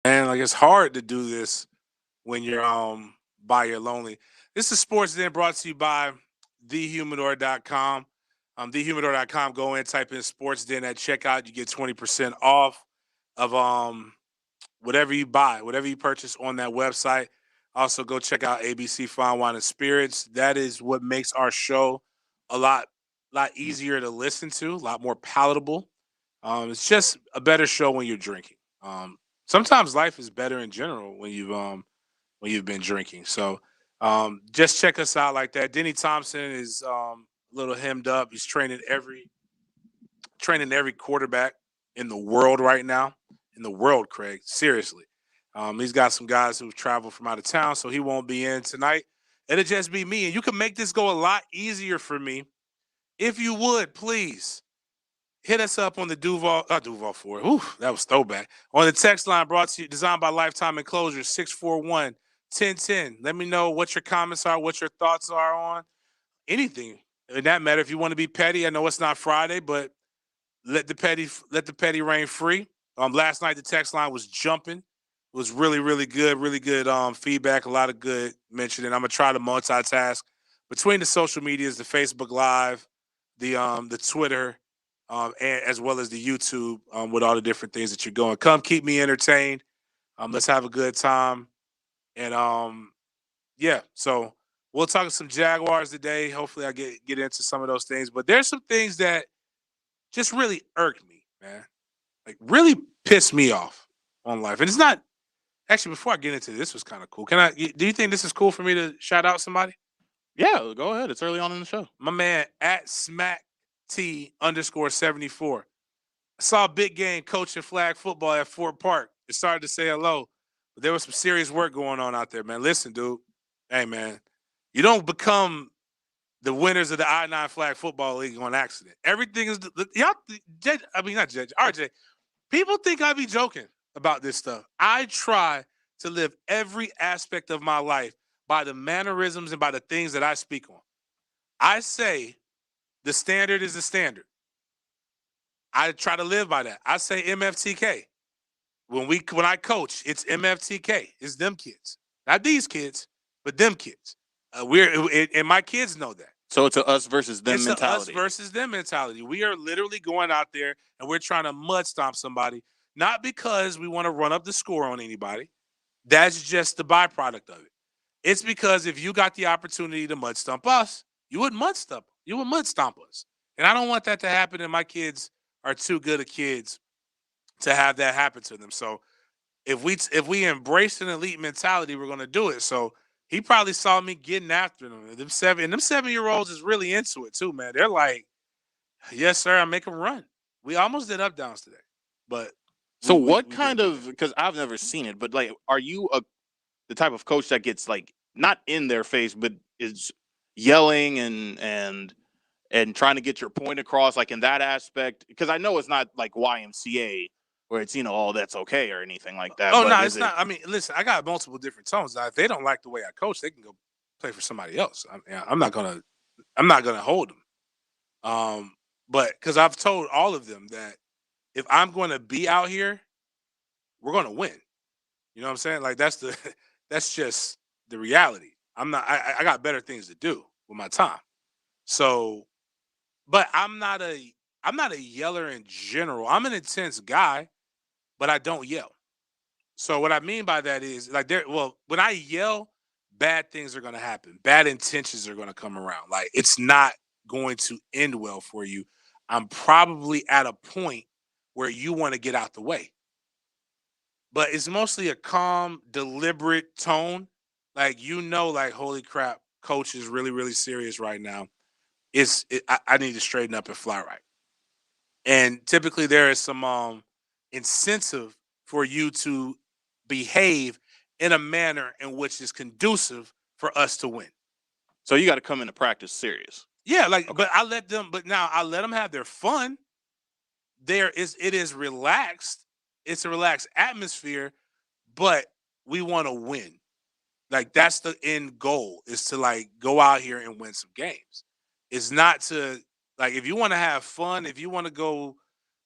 And like it's hard to do this when you're by your lonely. This is Sports Den brought to you by thehumidor.com. Thehumidor.com. Go in, type in Sports Den at checkout. You get 20% off of whatever you buy, whatever you purchase on that website. Also, go check out ABC Fine Wine and Spirits. That is what makes our show a lot easier to listen to, a lot more palatable. It's just a better show when you're drinking. Sometimes life is better in general when you've been drinking. So just check us out like that. Denny Thompson is a little hemmed up. He's training every quarterback in the world right now. In the world, Craig. Seriously. He's got some guys who've traveled from out of town, so he won't be in tonight. It'll just be me. And you can make this go a lot easier for me if you would, please. Hit us up on the Duval Ford. Ooh, that was throwback. On the text line brought to you, designed by Lifetime Enclosures, 641-1010. Let me know what your comments are, what your thoughts are on anything. In that matter, if you want to be petty, I know it's not Friday, but let the petty reign free. Last night the text line was jumping. It was really good feedback, a lot of good mentioning. I'm gonna try to multitask between the social medias, the Facebook Live, the Twitter, and as well as the YouTube, with all the different things that you're going. Come keep me entertained. Let's have a good time. And yeah, so we'll talk some Jaguars today. Hopefully I get into some of those things. But there's some things that just really irk me, man. Like really piss me off on life. And it's not actually before I get into this was kind of cool. Do you think this is cool for me to shout out somebody? Yeah, go ahead. It's early on in the show. My man at smack T underscore 74. I saw a big game coaching flag football at Fort Park. It started to say hello, but there was some serious work going on out there, man. Listen, dude. Hey, man, you don't become the winners of the I-9 Flag Football League on accident. Everything is y'all. I mean, not Judge RJ. People think I be joking about this stuff. I try to live every aspect of my life by the mannerisms and by the things that I speak on. I say the standard is the standard. I try to live by that. I say MFTK. When I coach, it's MFTK. It's them kids, not these kids, but them kids. And my kids know that. So it's a us versus them It's a us mentality. versus them mentality. We are literally going out there and we're trying to mud stomp somebody, not because we want to run up the score on anybody. That's just the byproduct of it. It's because if you got the opportunity to mud stomp us, you would mud stomp. You would mud stomp us. And I don't want that to happen. And my kids are too good of kids to have that happen to them. So if we embrace an elite mentality, we're gonna do it. So he probably saw me getting after them. Them 7 year olds is really into it too, man. They're like, yes, sir, I make them run. We almost did up downs today, but So what we kind didn't do of, because I've never seen it, but like, are you the type of coach that gets like not in their face, but is yelling and trying to get your point across, like in that aspect? Because I know it's not like YMCA where it's oh, that's okay or anything like that. Oh But no, is it's it not. I mean, listen, I got multiple different tones. Now, if they don't like the way I coach, they can go play for somebody else. I'm not gonna hold them. But because I've told all of them that if I'm going to be out here, we're going to win. You know what I'm saying? Like that's the that's just the reality. I'm not. I got better things to do with my time. So, but I'm not a yeller in general. I'm an intense guy, but I don't yell. So what I mean by that is like when I yell, bad things are gonna happen. Bad intentions are gonna come around. Like it's not going to end well for you. I'm probably at a point where you want to get out the way. But it's mostly a calm, deliberate tone. Like like holy crap, coach is really serious right now. I need to straighten up and fly right. And typically there is some incentive for you to behave in a manner in which is conducive for us to win. so you got to come into practice serious? Yeah, like Okay. but now I let them have their fun. It is relaxed. It's a relaxed atmosphere, but we want to win. Like that's the end goal is to like go out here and win some games. It's not to like if you want to have fun, if you want to go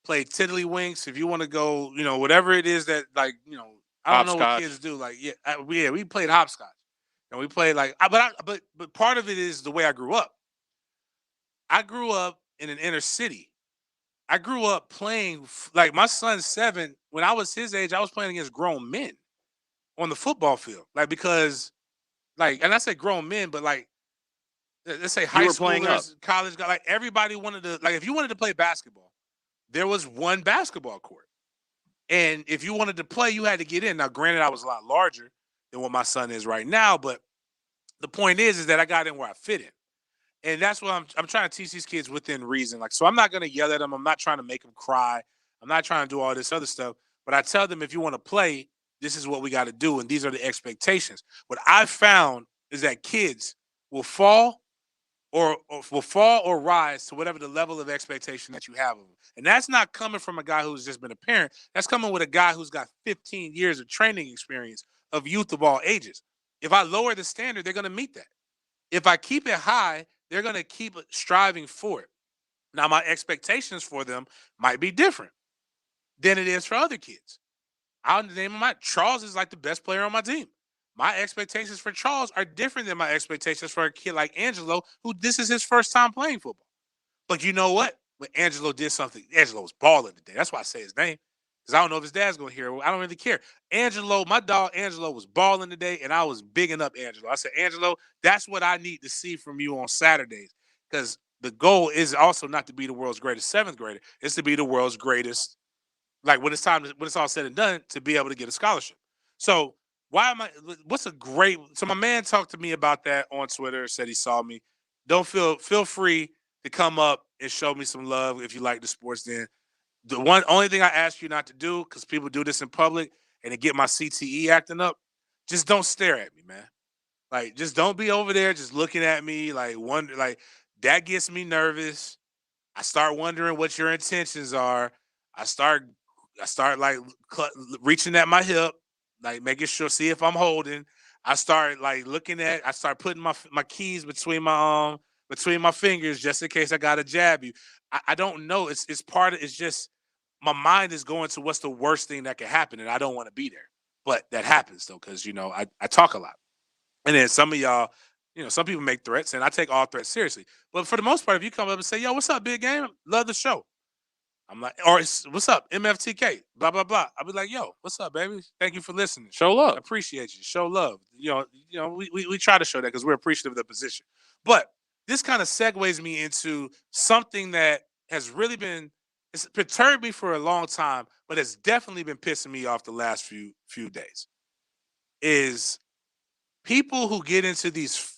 play tiddlywinks, if you want to go, whatever it is that like, I don't know what kids Hopscotch. do. Like, we played hopscotch, and we played like, but part of it is the way I grew up. I grew up in an inner city. I grew up playing like my son's 7. When I was his age, I was playing against grown men on the football field. Like because like, and I say grown men, but like let's say You high were playing up. schoolers, college guys, like everybody wanted to like if you wanted to play basketball, there was one basketball court. And if you wanted to play, you had to get in. Now, granted, I was a lot larger than what my son is right now, but the point is that I got in where I fit in. And that's what I'm trying to teach these kids within reason. Like, so I'm not going to yell at them. I'm not trying to make them cry. I'm not trying to do all this other stuff. But I tell them if you want to play, this is what we got to do, and these are the expectations. What I've found is that kids will fall or rise to whatever the level of expectation that you have of them. And that's not coming from a guy who's just been a parent. That's coming with a guy who's got 15 years of training experience of youth of all ages. If I lower the standard, they're going to meet that. If I keep it high, they're going to keep striving for it. Now, my expectations for them might be different than it is for other kids. I'll name my Charles is like the best player on my team. My expectations for Charles are different than my expectations for a kid like Angelo, who this is his first time playing football. But you know what? When Angelo did something, Angelo was balling today. That's why I say his name. Because I don't know if his dad's gonna hear it. I don't really care. Angelo, my dog Angelo was balling today, and I was bigging up Angelo. I said, Angelo, that's what I need to see from you on Saturdays. Because the goal is also not to be the world's greatest 7th grader, it's to be the world's greatest, like when it's all said and done, to be able to get a scholarship. So why am I what's a great so my man talked to me about that on Twitter, said he saw me. Don't feel free to come up and show me some love if you like the sports den. The one only thing I ask you not to do, because people do this in public and it get my CTE acting up, just don't stare at me, man. Like, just don't be over there just looking at me like wonder like that gets me nervous. I start wondering what your intentions are. I start I start like reaching at my hip, like making sure see if I'm holding. I start like looking at. I start putting my keys between my fingers just in case I gotta jab you. I don't know. It's part of. It's just my mind is going to what's the worst thing that could happen, and I don't want to be there. But that happens though, because I talk a lot, and then some of y'all, some people make threats, and I take all threats seriously. But for the most part, if you come up and say, "Yo, what's up, big game? Love the show," I'm like, or what's up, MFTK, blah blah blah. I'll be like, yo, what's up, baby? Thank you for listening. Show love. Appreciate you. Show love. We try to show that because we're appreciative of the position. But this kind of segues me into something that has really been it's perturbed me for a long time, but it's definitely been pissing me off the last few days. Is people who get into these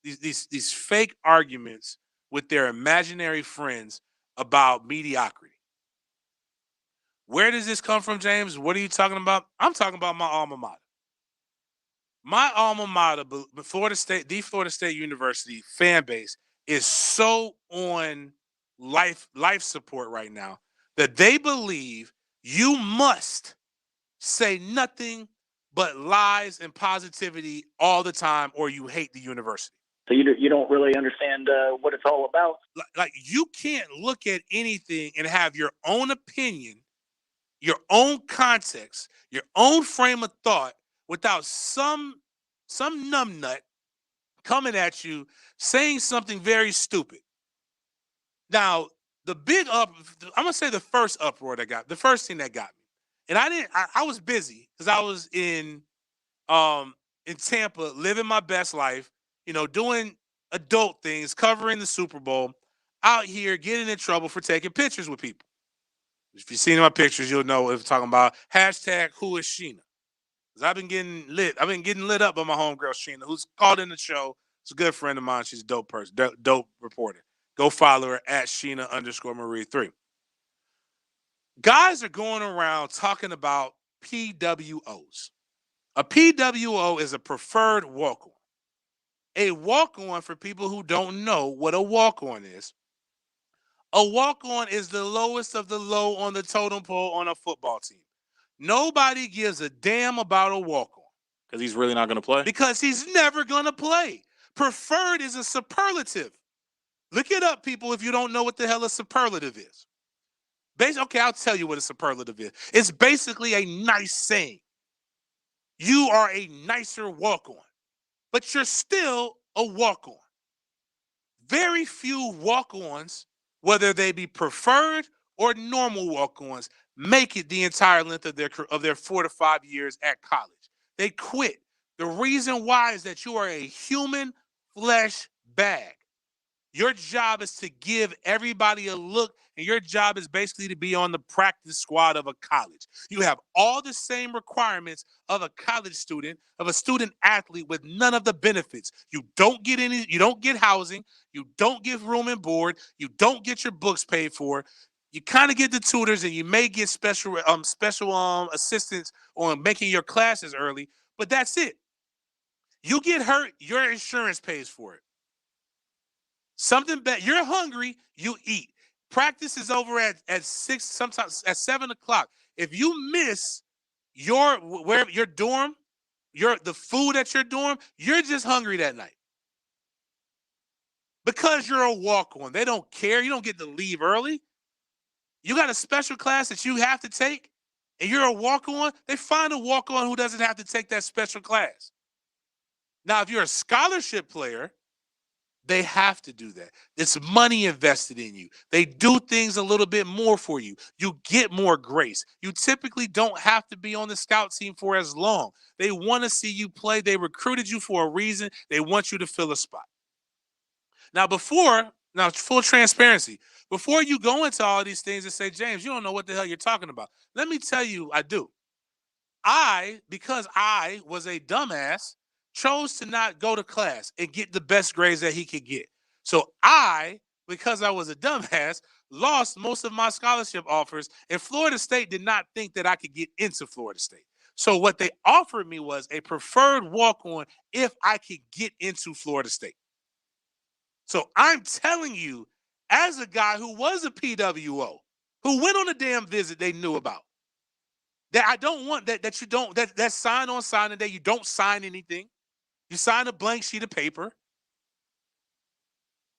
these fake arguments with their imaginary friends about mediocrity. Where does this come from, James? What are you talking about? I'm talking about my alma mater. My alma mater, Florida State, the Florida State University fan base is so on life support right now that they believe you must say nothing but lies and positivity all the time, or you hate the university. So you don't really understand what it's all about. Like you can't look at anything and have your own opinion, your own context, your own frame of thought without some numbnut coming at you saying something very stupid. Now, I'm gonna say the first uproar the first thing that got me, and I was busy because I was in Tampa living my best life, doing adult things, covering the Super Bowl, out here getting in trouble for taking pictures with people. If you've seen my pictures, you'll know what I'm talking about. Hashtag who is Sheena? Because I've been getting lit. I've been getting lit up by my homegirl Sheena, who's called in the show. She's a good friend of mine. She's a dope person, dope reporter. Go follow her at Sheena_Marie3. Guys are going around talking about PWOs. A PWO is a preferred walk-on. A walk-on, for people who don't know what a walk-on is, a walk-on is the lowest of the low on the totem pole on a football team. Nobody gives a damn about a walk-on. Because he's really not going to play? Because he's never going to play. Preferred is a superlative. Look it up, people, if you don't know what the hell a superlative is. Okay, I'll tell you what a superlative is. It's basically a nice saying. you are a nicer walk-on, but you're still a walk-on. Very few walk-ons, whether they be preferred or normal walk-ons, make it the entire length of their 4 to 5 years at college. They quit. The reason why is that you are a human flesh bag. Your job is to give everybody a look, and your job is basically to be on the practice squad of a college. You have all the same requirements of a college student, of a student athlete, with none of the benefits. You don't get housing, you don't get room and board, you don't get your books paid for. You kind of get the tutors, and you may get special assistance on making your classes early, but that's it. You get hurt, your insurance pays for it. Something bad. You're hungry, you eat. Practice is over at 6, sometimes at 7 o'clock. If you miss your dorm, the food at your dorm, you're just hungry that night. Because you're a walk-on. They don't care. You don't get to leave early. You got a special class that you have to take, and you're a walk-on. They find a walk-on who doesn't have to take that special class. Now, if you're a scholarship player, they have to do that. It's money invested in you. They do things a little bit more for you. You get more grace. You typically don't have to be on the scout team for as long. They want to see you play. They recruited you for a reason. They want you to fill a spot. Now, full transparency, before you go into all these things and say, James, you don't know what the hell you're talking about. Let me tell you, I do. Because I was a dumbass, chose to not go to class and get the best grades that he could get. So because I was a dumbass, lost most of my scholarship offers, and Florida State did not think that I could get into Florida State. So what they offered me was a preferred walk-on if I could get into Florida State. So I'm telling you, as a guy who was a PWO, who went on a damn visit they knew about, that I don't want that you don't that sign on signing day, you don't sign anything. You sign a blank sheet of paper.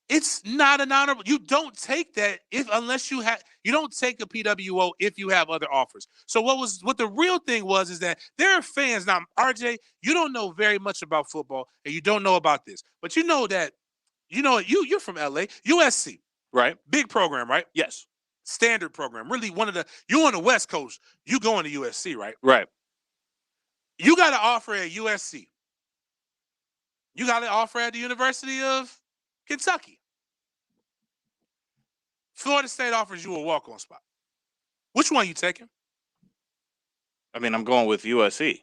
It's not an honorable. You don't take that unless you don't take a PWO if you have other offers. So what the real thing was is that there are fans. Now, RJ, you don't know very much about football and you don't know about this, but you know that you're from LA, USC. Right. Big program, right? Yes. Standard program. Really you on the West Coast, you going to USC, right? Right. You got an offer at USC. You got an offer at the University of Kentucky. Florida State offers you a walk-on spot. Which one you taking? I mean, I'm going with USC.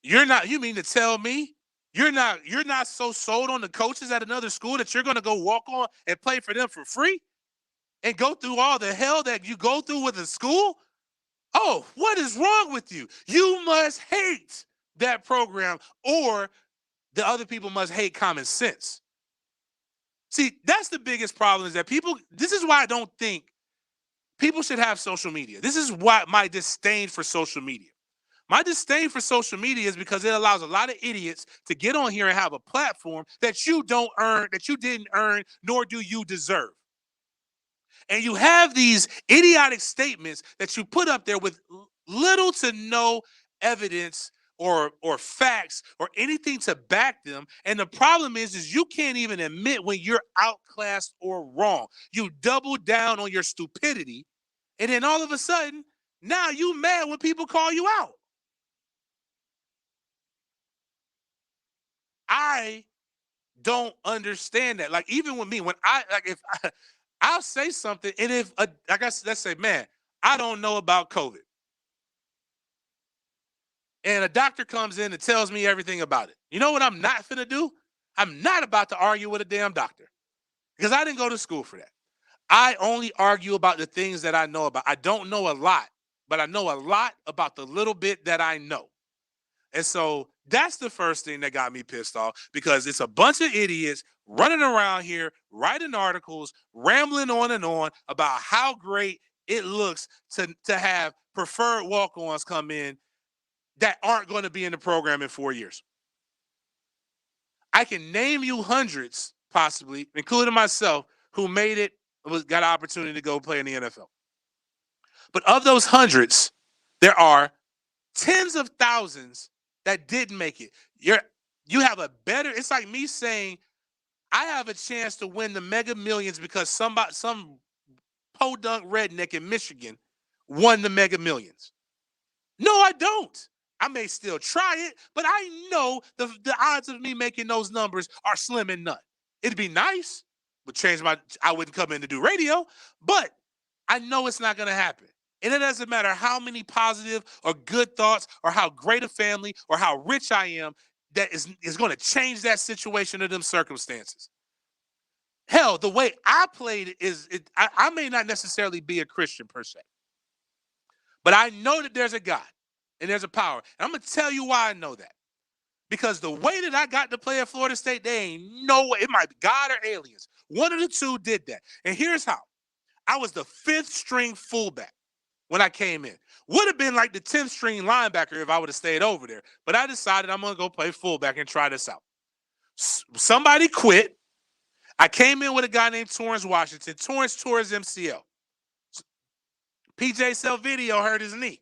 You mean to tell me you're not so sold on the coaches at another school that you're going to go walk on and play for them for free and go through all the hell that you go through with a school? Oh, what is wrong with you? You must hate that program, or the other people must hate common sense. See, that's the biggest problem, is that this is why I don't think people should have social media. This is why my disdain for social media. My disdain for social media is because it allows a lot of idiots to get on here and have a platform that you didn't earn, nor do you deserve. And you have these idiotic statements that you put up there with little to no evidence or facts or anything to back them. And the problem is you can't even admit when you're outclassed or wrong. You double down on your stupidity, and then all of a sudden, now you mad when people call you out. I don't understand that. Like, even with me, I'll say something, and if let's say, man, I don't know about COVID, and a doctor comes in and tells me everything about it. You know what I'm not finna do? I'm not about to argue with a damn doctor, because I didn't go to school for that. I only argue about the things that I know about. I don't know a lot, but I know a lot about the little bit that I know. And so that's the first thing that got me pissed off, because it's a bunch of idiots running around here, writing articles, rambling on and on about how great it looks to have preferred walk-ons come in that aren't going to be in the program in 4 years. I can name you hundreds, possibly, including myself, who got an opportunity to go play in the NFL. But of those hundreds, there are tens of thousands that didn't make it. You have a better. It's like me saying I have a chance to win the Mega Millions because some podunk redneck in Michigan won the Mega Millions. No, I don't. I may still try it, but I know the odds of me making those numbers are slim and none. It'd be nice, would change I wouldn't come in to do radio, but I know it's not going to happen. And it doesn't matter how many positive or good thoughts or how great a family or how rich I am that is going to change that situation or them circumstances. Hell, the way I played I may not necessarily be a Christian per se, but I know that there's a God and there's a power. And I'm going to tell you why I know that. Because the way that I got to play at Florida State, they ain't no way. It might be God or aliens. One of the two did that. And here's how. I was the 5th string fullback when I came in. Would have been like the 10th string linebacker if I would have stayed over there. But I decided I'm going to go play fullback and try this out. Somebody quit. I came in with a guy named Torrance Washington. Torrance tore his MCL. PJ Selvideo hurt his knee.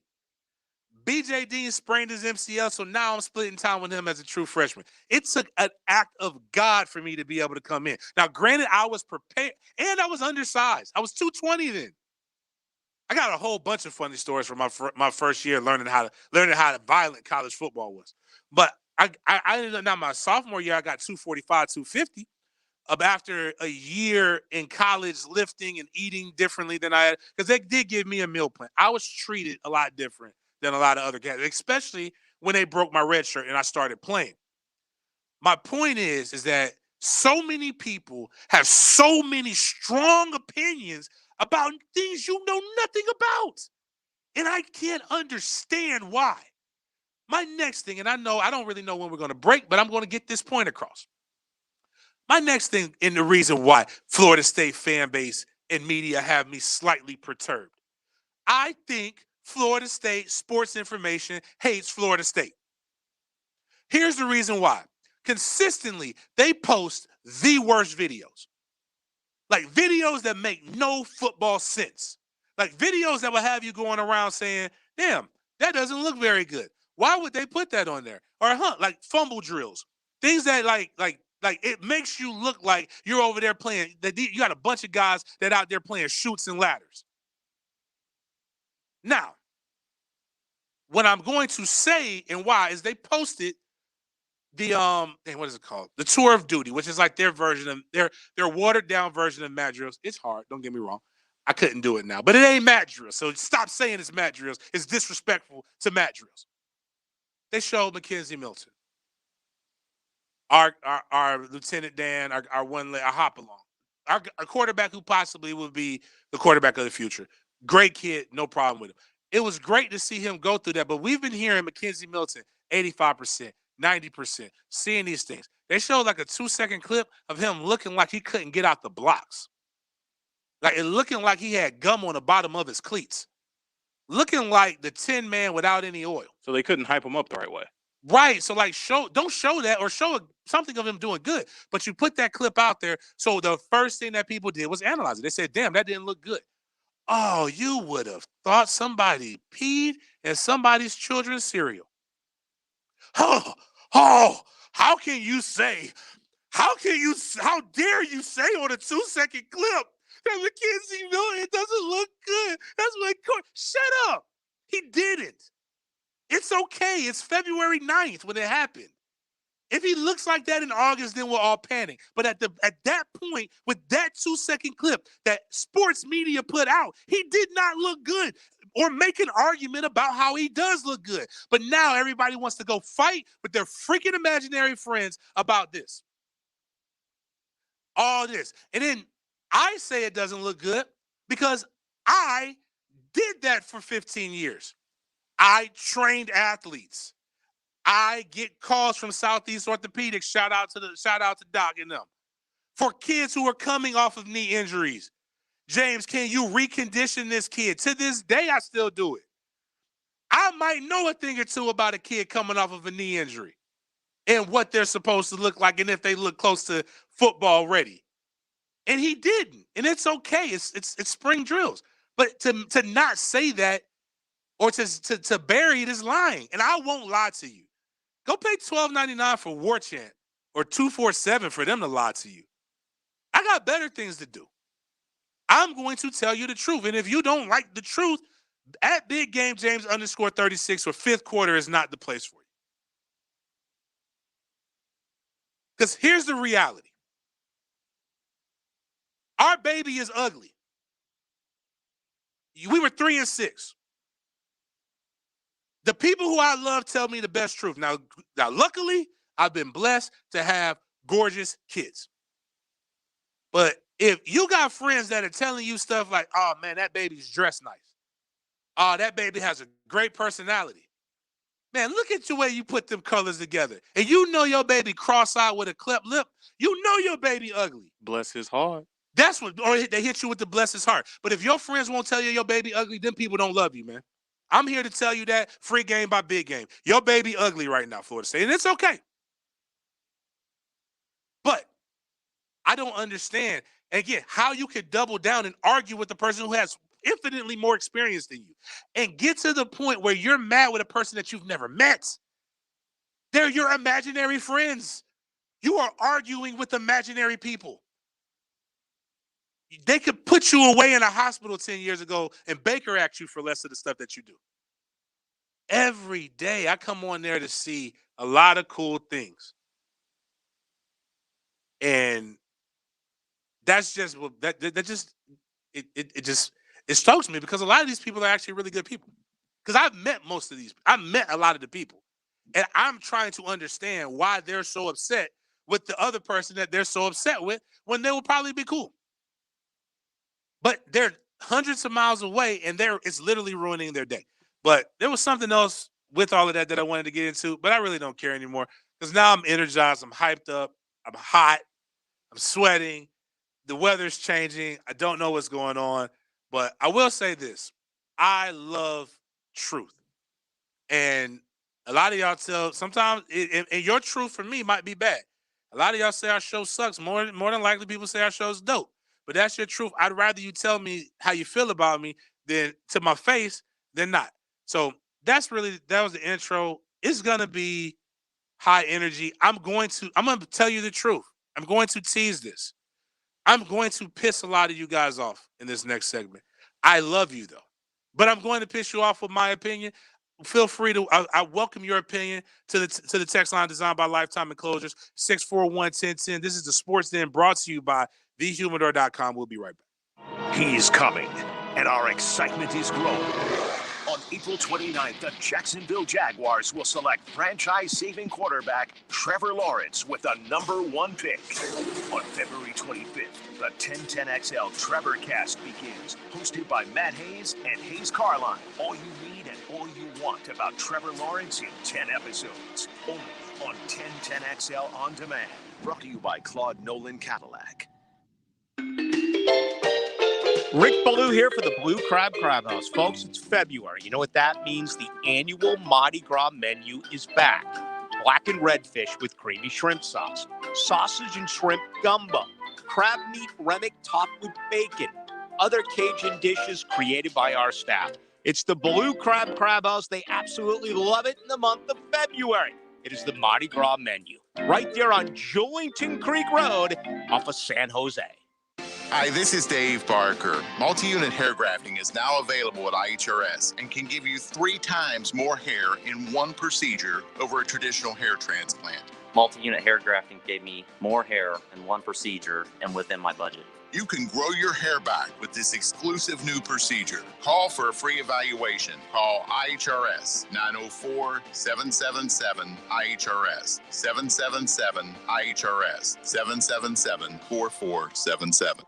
BJ Dean sprained his MCL, so now I'm splitting time with him as a true freshman. It took an act of God for me to be able to come in. Now, granted, I was prepared, and I was undersized. I was 220 then. I got a whole bunch of funny stories from my first year learning how violent college football was. But I ended up, now my sophomore year, I got 245, 250. After a year in college lifting and eating differently than I had, because they did give me a meal plan. I was treated a lot different than a lot of other guys, especially when they broke my red shirt and I started playing. My point is that so many people have so many strong opinions about things you know nothing about. And I can't understand why. My next thing, and I don't really know when we're going to break, but I'm going to get this point across. My next thing, and the reason why Florida State fan base and media have me slightly perturbed. I think Florida State sports information hates Florida State. Here's the reason why. Consistently, they post the worst videos. Like videos that make no football sense. Like videos that will have you going around saying, damn, that doesn't look very good. Why would they put that on there? Or like fumble drills. Things that like it makes you look like you're over there playing. You got a bunch of guys that out there playing chutes and ladders. Now, what I'm going to say and why is they posted the what is it called? The Tour of Duty, which is like their version of their watered down version of Matt Drills. It's hard, don't get me wrong. I couldn't do it now, but it ain't Matt Drills. So stop saying it's Matt Drills. It's disrespectful to Matt Drills. They showed Mackenzie Milton. Our Lieutenant Dan, our hop along. Our quarterback who possibly would be the quarterback of the future. Great kid, no problem with him. It was great to see him go through that, but we've been hearing Mackenzie Milton 85%, 90%, seeing these things. They showed like a 2-second clip of him looking like he couldn't get out the blocks. Like it looking like he had gum on the bottom of his cleats. Looking like the Tin Man without any oil. So they couldn't hype him up the right way. Right. So like don't show that or show something of him doing good. But you put that clip out there. So the first thing that people did was analyze it. They said, damn, that didn't look good. Oh, you would have thought somebody peed in somebody's children's cereal. Oh, how dare you say on a 2-second clip that Mackenzie Milton doesn't look good? That's what shut up. He didn't. It's okay. It's February 9th when it happened. If he looks like that in August, then we'll all panic. But at that point, with that 2-second clip that sports media put out, he did not look good or make an argument about how he does look good. But now everybody wants to go fight with their freaking imaginary friends about this. All this. And then I say it doesn't look good because I did that for 15 years. I trained athletes. I get calls from Southeast Orthopedics. Shout out to Doc and them. For kids who are coming off of knee injuries. James, can you recondition this kid? To this day, I still do it. I might know a thing or two about a kid coming off of a knee injury and what they're supposed to look like and if they look close to football ready. And he didn't. And it's okay. It's spring drills. But to not say that or to bury it is lying. And I won't lie to you. Go pay $12.99 for War Chant or $247 for them to lie to you. I got better things to do. I'm going to tell you the truth. And if you don't like the truth, at Big Game James _36 or fifth quarter is not the place for you. Because here's the reality. Our baby is ugly. We were 3-6. The people who I love tell me the best truth. Now, luckily, I've been blessed to have gorgeous kids. But if you got friends that are telling you stuff like, oh, man, that baby's dressed nice. Oh, that baby has a great personality. Man, look at the way you put them colors together. And you know your baby cross-eyed with a cleft lip. You know your baby ugly. Bless his heart. That's what, or they hit you with the bless his heart. But if your friends won't tell you your baby ugly, then people don't love you, man. I'm here to tell you that free game by Big Game. Your baby ugly right now, Florida State, and it's okay. But I don't understand, again, how you could double down and argue with the person who has infinitely more experience than you and get to the point where you're mad with a person that you've never met. They're your imaginary friends. You are arguing with imaginary people. They could put you away in a hospital 10 years ago and Baker Act you for less of the stuff that you do. Every day I come on there to see a lot of cool things. And that's just it strokes me because a lot of these people are actually really good people. Because I've met a lot of the people. And I'm trying to understand why they're so upset with the other person that they're so upset with when they will probably be cool. But they're hundreds of miles away, and it's literally ruining their day. But there was something else with all of that I wanted to get into, but I really don't care anymore because now I'm energized, I'm hyped up, I'm hot, I'm sweating, the weather's changing, I don't know what's going on, but I will say this. I love truth. And a lot of y'all sometimes, and your truth for me might be bad. A lot of y'all say our show sucks. More than likely, people say our show's dope. But that's your truth. I'd rather you tell me how you feel about me than to my face than not. So that was the intro. It's gonna be high energy. I'm gonna tell you the truth. I'm going to tease this. I'm going to piss a lot of you guys off in this next segment. I love you though, but I'm going to piss you off with my opinion. Feel free to. I welcome your opinion to the text line designed by Lifetime Enclosures 641-1010. This is the Sports Den brought to you by thehumidor.com. We'll be right back. He's coming, and our excitement is growing. On April 29th, the Jacksonville Jaguars will select franchise-saving quarterback Trevor Lawrence with the #1 pick. On February 25th, the 1010XL Trevor Cast begins, hosted by Matt Hayes and Hayes Carline. All you need and all you want about Trevor Lawrence in 10 episodes. Only on 1010XL On Demand. Brought to you by Claude Nolan Cadillac. Rick Ballou here for the Blue Crab House. Folks, it's February. You know what that means? The annual Mardi Gras menu is back. Black and red fish with creamy shrimp sauce, sausage and shrimp gumbo, crab meat rennet topped with bacon, other Cajun dishes created by our staff. It's the Blue Crab House. They absolutely love it in the month of February. It is the Mardi Gras menu, right there on Julington Creek Road off of San Jose. Hi, this is Dave Barker. Multi-unit hair grafting is now available at IHRS and can give you 3 times more hair in one procedure over a traditional hair transplant. Multi-unit hair grafting gave me more hair in one procedure and within my budget. You can grow your hair back with this exclusive new procedure. Call for a free evaluation. Call IHRS 904-777-IHRS 777-IHRS 777-4477.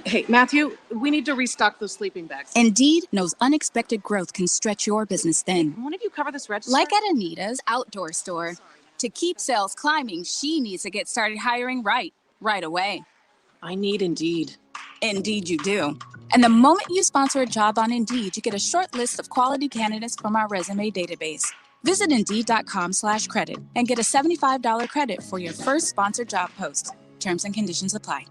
Hey, Matthew, we need to restock those sleeping bags. Indeed knows unexpected growth can stretch your business thin. One of you cover this register? Like at Anita's outdoor store. To keep sales climbing, she needs to get started hiring right away. I need Indeed. Indeed you do. And the moment you sponsor a job on Indeed, you get a short list of quality candidates from our resume database. Visit Indeed.com/credit and get a $75 credit for your first sponsored job post. Terms and conditions apply.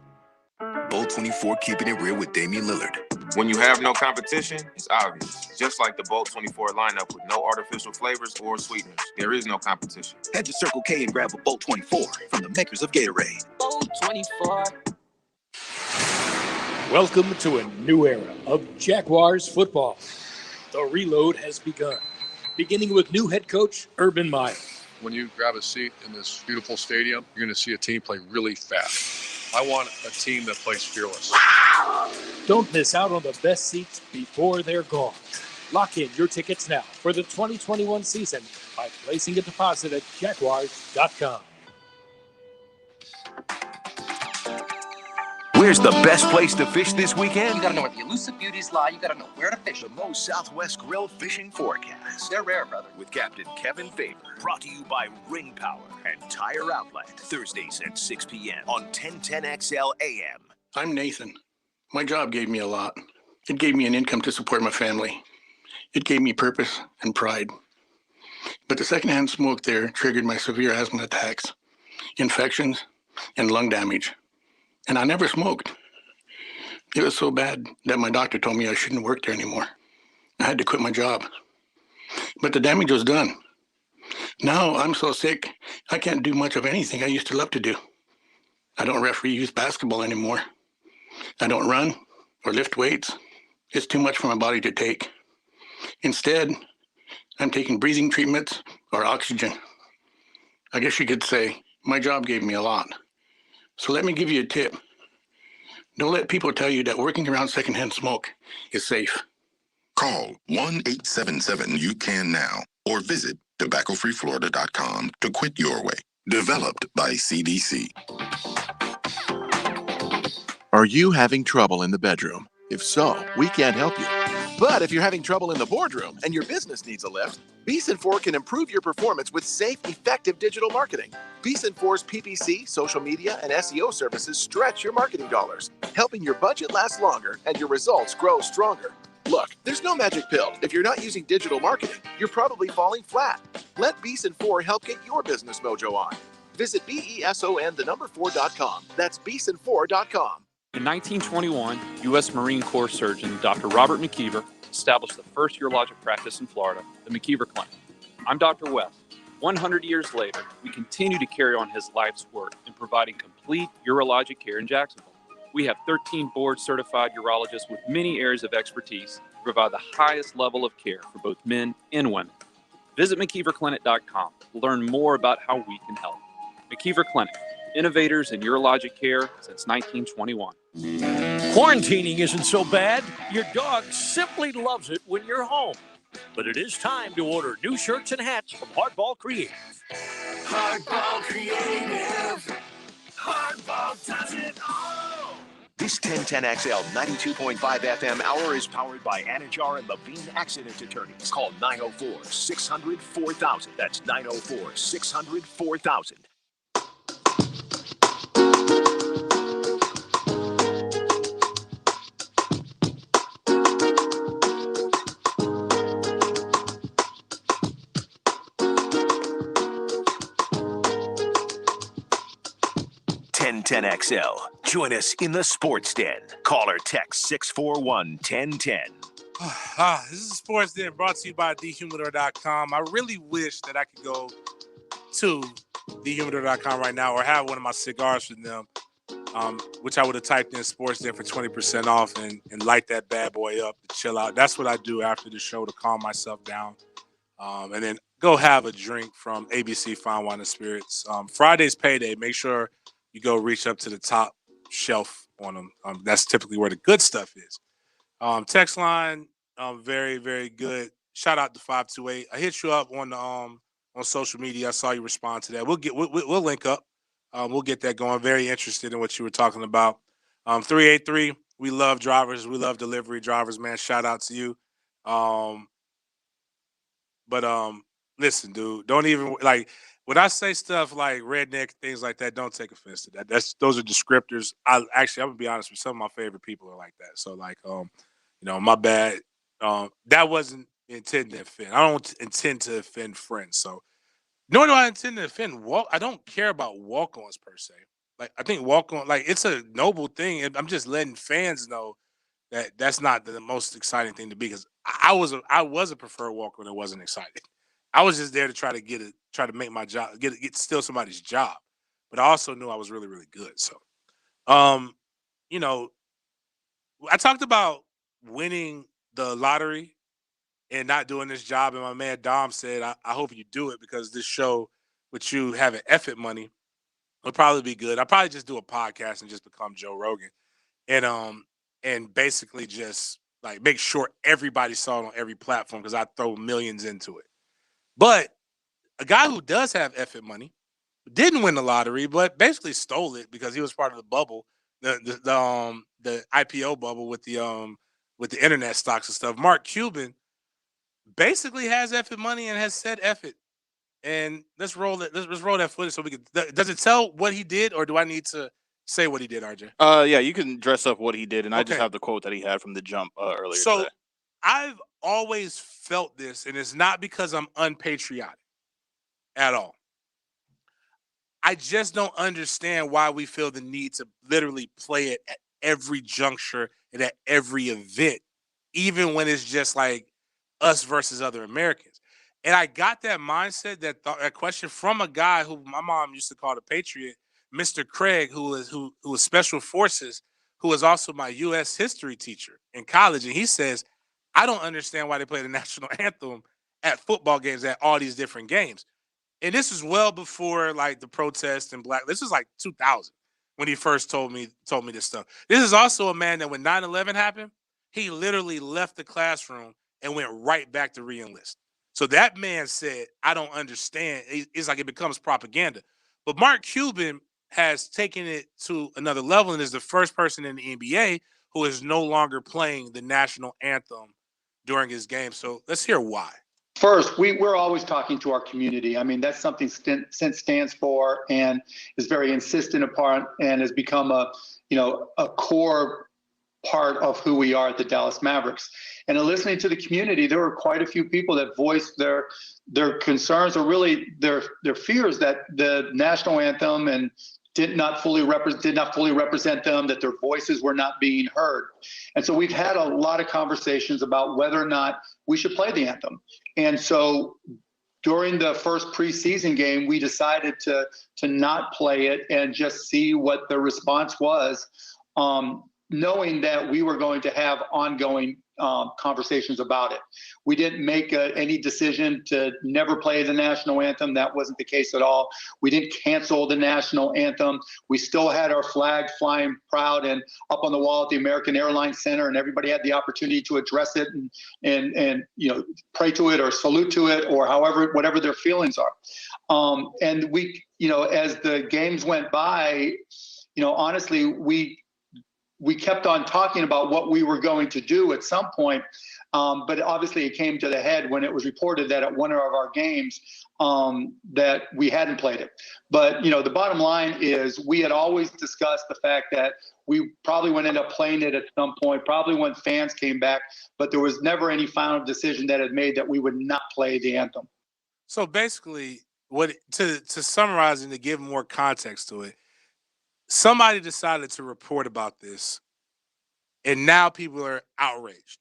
Bold 24 keeping it real with Damian Lillard. When you have no competition, it's obvious. Just like the Bolt 24 lineup with no artificial flavors or sweeteners, there is no competition. Head to Circle K and grab a Bolt 24 from the makers of Gatorade. Bolt 24. Welcome to a new era of Jaguars football. The reload has begun, beginning with new head coach Urban Meyer. When you grab a seat in this beautiful stadium, you're going to see a team play really fast. I want a team that plays fearless. Don't miss out on the best seats before they're gone. Lock in your tickets now for the 2021 season by placing a deposit at Jaguars.com. Where's the best place to fish this weekend? You gotta know where the elusive beauties lie. You gotta know where to fish. The Moe's Southwest Grill Fishing Forecast. They're rare, brother. With Captain Kevin Favor. Brought to you by Ring Power and Tire Outlet. Thursdays at 6 p.m. on 1010XL AM. I'm Nathan. My job gave me a lot. It gave me an income to support my family. It gave me purpose and pride. But the secondhand smoke there triggered my severe asthma attacks, infections, and lung damage. And I never smoked. It was so bad that my doctor told me I shouldn't work there anymore. I had to quit my job. But the damage was done. Now I'm so sick, I can't do much of anything I used to love to do. I don't referee youth basketball anymore. I don't run or lift weights. It's too much for my body to take. Instead, I'm taking breathing treatments or oxygen. I guess you could say my job gave me a lot. So let me give you a tip. Don't let people tell you that working around secondhand smoke is safe. Call 1-877-YOU-CAN now or visit tobaccofreeflorida.com to quit your way. Developed by CDC. Are you having trouble in the bedroom? If so, we can't help you. But if you're having trouble in the boardroom and your business needs a lift, Beeson 4 can improve your performance with safe, effective digital marketing. Beeson 4's PPC, social media, and SEO services stretch your marketing dollars, helping your budget last longer and your results grow stronger. Look, there's no magic pill. If you're not using digital marketing, you're probably falling flat. Let Beeson 4 help get your business mojo on. Visit BESON4.com. That's Beeson4.com. In 1921, U.S. Marine Corps surgeon Dr. Robert McKeever established the first urologic practice in Florida, the McKeever Clinic. I'm Dr. West. 100 years later, we continue to carry on his life's work in providing complete urologic care in Jacksonville. We have 13 board-certified urologists with many areas of expertise to provide the highest level of care for both men and women. Visit McKeeverClinic.com to learn more about how we can help. McKeever Clinic, innovators in urologic care since 1921. Quarantining isn't so bad. Your dog simply loves it when you're home. But it is time to order new shirts and hats from Hardball Creative. Hardball Creative. Hardball does it all. This 1010XL 92.5 FM hour is powered by Anajar and Levine Accident Attorneys. Call 904-600-4000. That's 904-600-4000. XL. Join us in the Sports Den. Call or text 641-1010. This is Sports Den brought to you by dehumidor.com. I really wish that I could go to dehumidor.com right now or have one of my cigars from them, which I would have typed in Sports Den for 20% off and light that bad boy up to chill out. That's what I do after the show to calm myself down. And then go have a drink from ABC Fine Wine and Spirits. Friday's payday. Make sure you go reach up to the top shelf on them. That's typically where the good stuff is. Text line, very, very good. Shout out to 528. I hit you up on social media. I saw you respond to that. We'll link up. We'll get that going. Very interested in what you were talking about. 383. We love drivers. We love delivery drivers, man. Shout out to you. But listen, dude. Don't even like. When I say stuff like redneck, things like that, don't take offense to that. Those are descriptors. I'm gonna be honest with you, some of my favorite people are like that. So like, my bad. That wasn't intended to offend. I don't intend to offend friends. So nor do I intend to offend I don't care about walk-ons per se. Like I think walk-on, like it's a noble thing. And I'm just letting fans know that's not the most exciting thing to be, because I was a preferred walker when it wasn't exciting. I was just there to try to make my job, get steal somebody's job. But I also knew I was really, really good. So um, you know, I talked about winning the lottery and not doing this job. And my man Dom said, I hope you do it, because this show with you having effort money would probably be good. I'll probably just do a podcast and just become Joe Rogan, and basically just like make sure everybody saw it on every platform, because I throw millions into it. But a guy who does have effort money didn't win the lottery, but basically stole it because he was part of the bubble, the IPO bubble with the internet stocks and stuff. Mark Cuban basically has effort money and has said effort. And let's roll it. Let's roll that footage so we can. Does it tell what he did, or do I need to say what he did, RJ? Yeah, you can dress up what he did, and I just Okay. have the quote that he had from the jump earlier So today. I've always felt this, and it's not because I'm unpatriotic at all. I just don't understand why we feel the need to literally play it at every juncture and at every event, even when it's just like us versus other Americans. And I got that mindset, that question from a guy who my mom used to call the Patriot, Mr. Craig, who was Special Forces, who was also my U.S. history teacher in college. And he says, I don't understand why they play the national anthem at football games, at all these different games. And this is well before like the protest and black. This is like 2000 when he first told me this stuff. This is also a man that when 9/11 happened, he literally left the classroom and went right back to re-enlist. So that man said, I don't understand. It's like it becomes propaganda. But Mark Cuban has taken it to another level and is the first person in the NBA who is no longer playing the national anthem during his game. So let's hear why. First, we're always talking to our community. I mean, that's something Stint stands for and is very insistent upon, and has become a core part of who we are at the Dallas Mavericks. And in listening to the community, there were quite a few people that voiced their concerns, or really their fears, that the national anthem and did not fully represent them, that their voices were not being heard. And so we've had a lot of conversations about whether or not we should play the anthem. And so during the first preseason game, we decided to not play it and just see what the response was, knowing that we were going to have ongoing conversations about it. We didn't make any decision to never play the national anthem. That wasn't the case at all. We didn't cancel the national anthem. We still had our flag flying proud and up on the wall at the American Airlines Center, and everybody had the opportunity to address it and pray to it or salute to it, or whatever their feelings are. And we, as the games went by, honestly, we kept on talking about what we were going to do at some point, but obviously it came to the head when it was reported that at one of our games that we hadn't played it. But the bottom line is, we had always discussed the fact that we probably would end up playing it at some point, probably when fans came back, but there was never any final decision that had made that we would not play the anthem. So basically, to summarize and to give more context to it, somebody decided to report about this, and now people are outraged.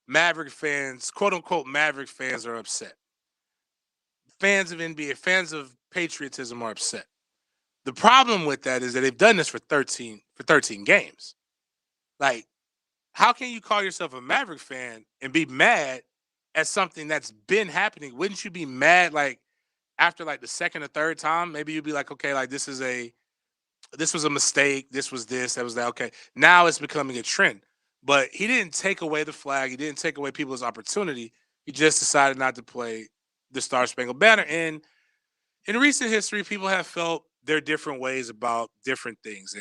Maverick fans, quote unquote, Maverick fans are upset. Fans of NBA, fans of patriotism are upset. The problem with that is that they've done this for 13 games. Like, how can you call yourself a Maverick fan and be mad at something that's been happening? Wouldn't you be mad like after like the second or third time? Maybe you'd be like, okay, like this was a mistake. This was this. That was that. Okay. Now it's becoming a trend. But he didn't take away the flag. He didn't take away people's opportunity. He just decided not to play the Star Spangled Banner. And in recent history, people have felt their different ways about different things.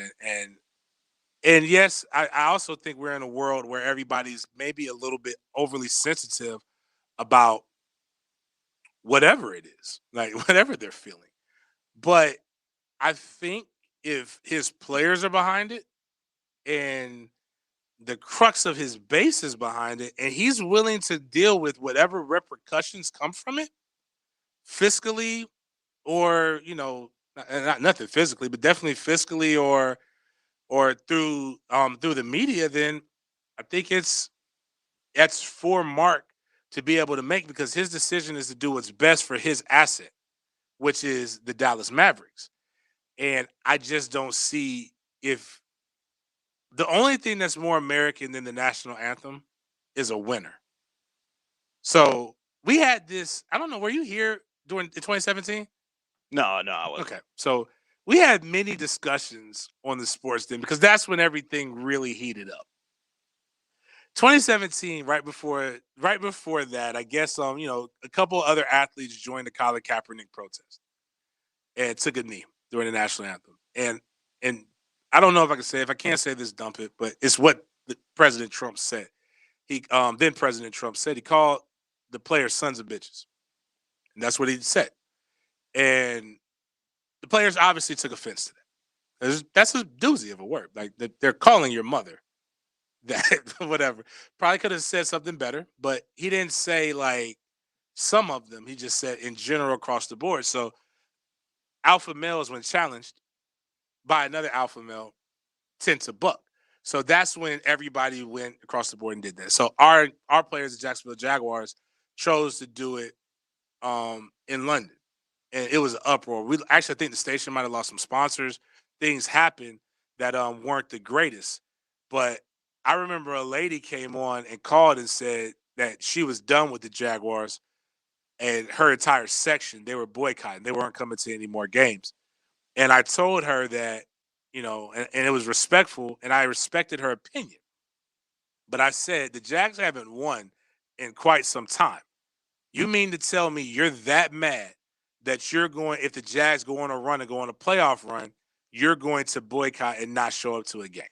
And yes, I also think we're in a world where everybody's maybe a little bit overly sensitive about whatever it is, like whatever they're feeling. But I think if his players are behind it and the crux of his base is behind it, and he's willing to deal with whatever repercussions come from it, fiscally, or not nothing physically, but definitely fiscally, or through the media, then I think that's for Mark to be able to make, because his decision is to do what's best for his asset, which is the Dallas Mavericks. And I just don't see, if the only thing that's more American than the national anthem is a winner. So we had this, I don't know, were you here during 2017? No, I wasn't. Okay. So we had many discussions on the sports den, because that's when everything really heated up. 2017, right before that, I guess a couple other athletes joined the Colin Kaepernick protest and took a knee during the national anthem. And I don't know if I can say, if I can't say this, dump it, but it's what President Trump said. Then President Trump said he called the players sons of bitches. And that's what he said. And the players obviously took offense to that. That's a doozy of a word. Like, they're calling your mother that, whatever. Probably could have said something better, but he didn't say like some of them. He just said in general across the board. So alpha males, when challenged by another alpha male, tend to buck. So that's when everybody went across the board and did that. So our players, the Jacksonville Jaguars, chose to do it in London, and it was an uproar. We actually, I think the station might have lost some sponsors. Things happened that weren't the greatest, but I remember a lady came on and called and said that she was done with the Jaguars, and her entire section, they were boycotting. They weren't coming to any more games. And I told her that, and it was respectful, and I respected her opinion. But I said, the Jags haven't won in quite some time. You mean to tell me you're that mad that you're going, if the Jags go on a run and go on a playoff run, you're going to boycott and not show up to a game?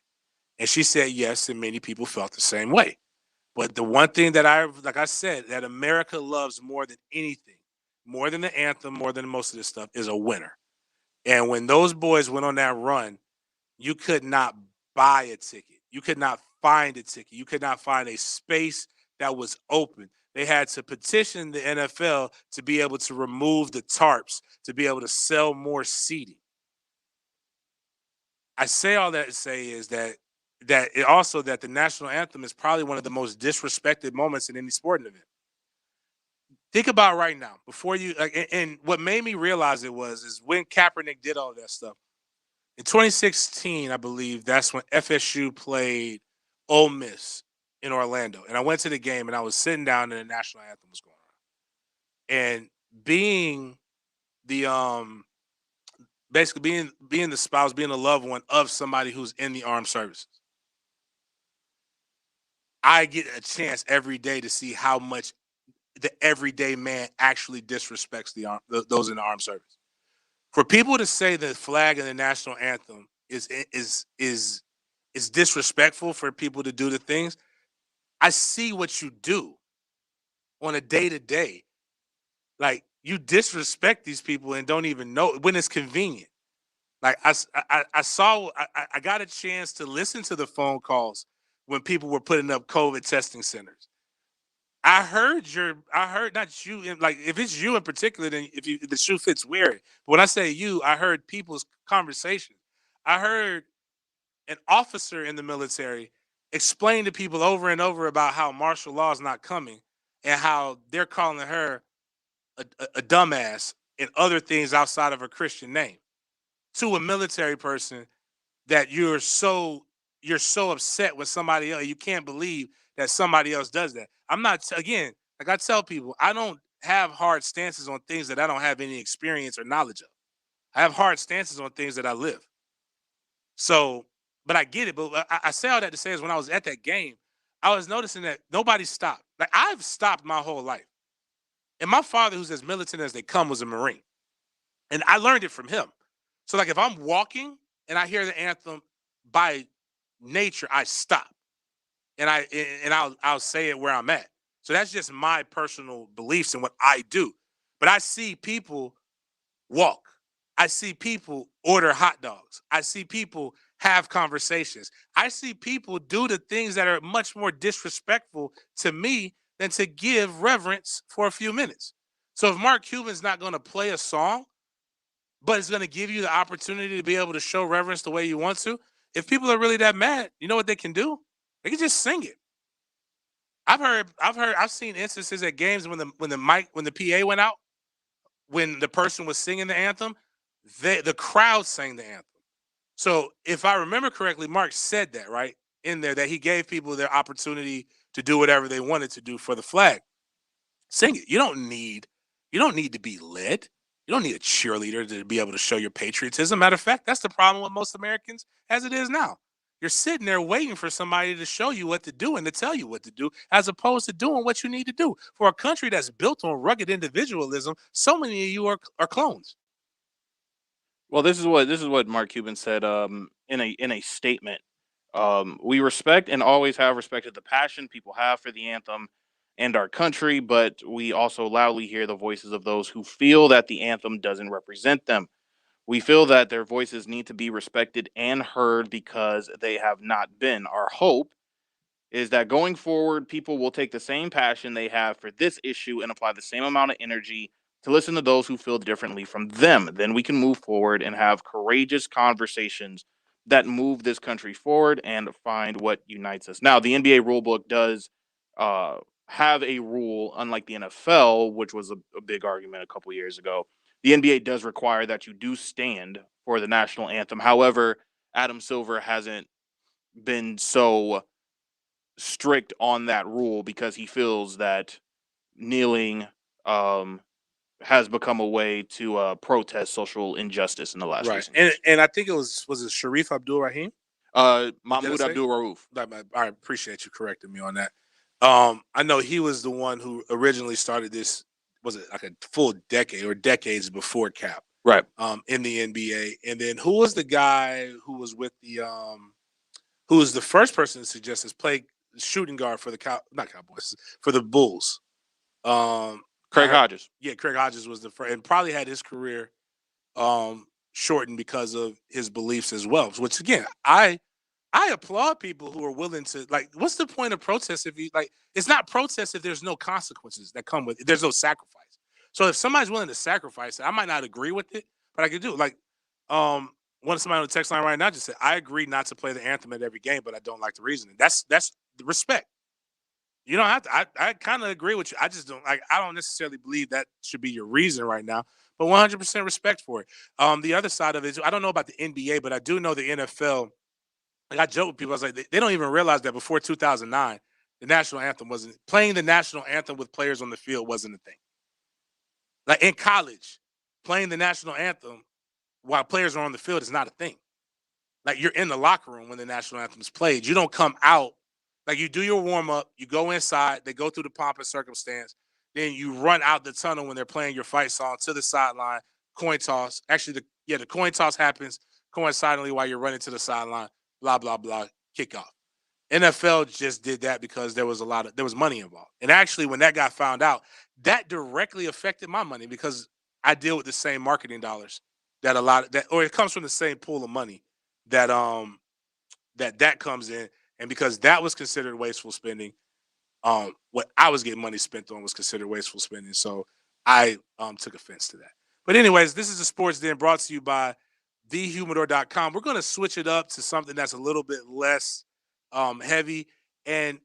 And she said yes, and many people felt the same way. But the one thing that like I said, that America loves more than anything, more than the anthem, more than most of this stuff, is a winner. And when those boys went on that run, you could not buy a ticket. You could not find a ticket. You could not find a space that was open. They had to petition the NFL to be able to remove the tarps, to be able to sell more seating. I say all that to say is that the national anthem is probably one of the most disrespected moments in any sporting event. Think about right now, before you, and what made me realize is when Kaepernick did all that stuff. In 2016, I believe that's when FSU played Ole Miss in Orlando. And I went to the game and I was sitting down and the national anthem was going on. And being the basically being the spouse, being the loved one of somebody who's in the armed services, I get a chance every day to see how much the everyday man actually disrespects those in the armed service. For people to say the flag and the national anthem is disrespectful for people to do the things, I see what you do on a day-to-day. Like, you disrespect these people and don't even know when it's convenient. Like, I got a chance to listen to the phone calls when people were putting up COVID testing centers. I heard not you, like, if it's you in particular, then if the shoe fits, wear it. But when I say you, I heard people's conversations. I heard an officer in the military explain to people over and over about how martial law is not coming and how they're calling her a dumbass and other things outside of her Christian name, to a military person, that you're so upset with somebody else. You can't believe that somebody else does that. I'm not, again, like I tell people, I don't have hard stances on things that I don't have any experience or knowledge of. I have hard stances on things that I live. So, but I get it. But I say all that to say is, when I was at that game, I was noticing that nobody stopped. Like, I've stopped my whole life. And my father, who's as militant as they come, was a Marine. And I learned it from him. So, like, if I'm walking and I hear the anthem, by nature, I stop. And I'll say it where I'm at. So that's just my personal beliefs and what I do. But I see people walk. I see people order hot dogs. I see people have conversations. I see people do the things that are much more disrespectful to me than to give reverence for a few minutes. So if Mark Cuban's not going to play a song, but it's going to give you the opportunity to be able to show reverence the way you want to, if people are really that mad, you know what they can do? They can just sing it. I've seen instances at games when the PA went out, when the person was singing the anthem, the crowd sang the anthem. So if I remember correctly, Mark said that right in there, that he gave people their opportunity to do whatever they wanted to do for the flag. Sing it. You don't need to be led. You don't need a cheerleader to be able to show your patriotism. Matter of fact, that's the problem with most Americans as it is now. You're sitting there waiting for somebody to show you what to do and to tell you what to do, as opposed to doing what you need to do. For a country that's built on rugged individualism, so many of you are clones. Well, this is what Mark Cuban said in a statement. We respect and always have respected the passion people have for the anthem and our country, but we also loudly hear the voices of those who feel that the anthem doesn't represent them. We feel that their voices need to be respected and heard because they have not been. Our hope is that going forward, people will take the same passion they have for this issue and apply the same amount of energy to listen to those who feel differently from them. Then we can move forward and have courageous conversations that move this country forward and find what unites us. Now, the NBA rulebook does uh, have a rule, unlike the NFL, which was a big argument a couple years ago. The NBA does require that you do stand for the national anthem. However, Adam Silver hasn't been so strict on that rule because he feels that kneeling has become a way to protest social injustice in the last Right. recent years. And I think it was it Sharif Abdul Rahim? Mahmoud Abdul Rauf. I appreciate you correcting me on that. I know he was the one who originally started this. Was it like a full decade or decades before Cap? Right. In the NBA, and then who was the guy who was with the who was the first person to suggest this play shooting guard for the Cowboys for the Bulls? Craig Hodges. Yeah, Craig Hodges was the first, and probably had his career shortened because of his beliefs as well. Which again, I applaud people who are willing to, like, what's the point of protest if you, like, it's not protest if there's no consequences that come with it. There's no sacrifice. So if somebody's willing to sacrifice it, I might not agree with it, but I could do it. Like, one somebody on the text line right now just said, I agree not to play the anthem at every game, but I don't like the reasoning. That's the respect. You don't have to. I kind of agree with you. I just don't like. I don't necessarily believe that should be your reason right now. But 100% respect for it. The other side of it is, I don't know about the NBA, but I do know the NFL. Like, I joke with people. I was like, they don't even realize that before 2009, the national anthem wasn't playing. The national anthem with players on the field wasn't a thing. Like in college, playing the national anthem while players are on the field is not a thing. Like, you're in the locker room when the national anthem is played. You don't come out. Like, you do your warm up, you go inside, they go through the pomp and circumstance, then you run out the tunnel when they're playing your fight song to the sideline, coin toss. Actually, the coin toss happens coincidentally while you're running to the sideline, blah, blah, blah, kickoff. NFL just did that because there was money involved. And actually, when that got found out, that directly affected my money because I deal with the same marketing dollars that it comes from the same pool of money that that comes in. And because that was considered wasteful spending, what I was getting money spent on was considered wasteful spending. So I took offense to that. But anyways, this is the Sports Den brought to you by thehumidor.com. We're going to switch it up to something that's a little bit less heavy. And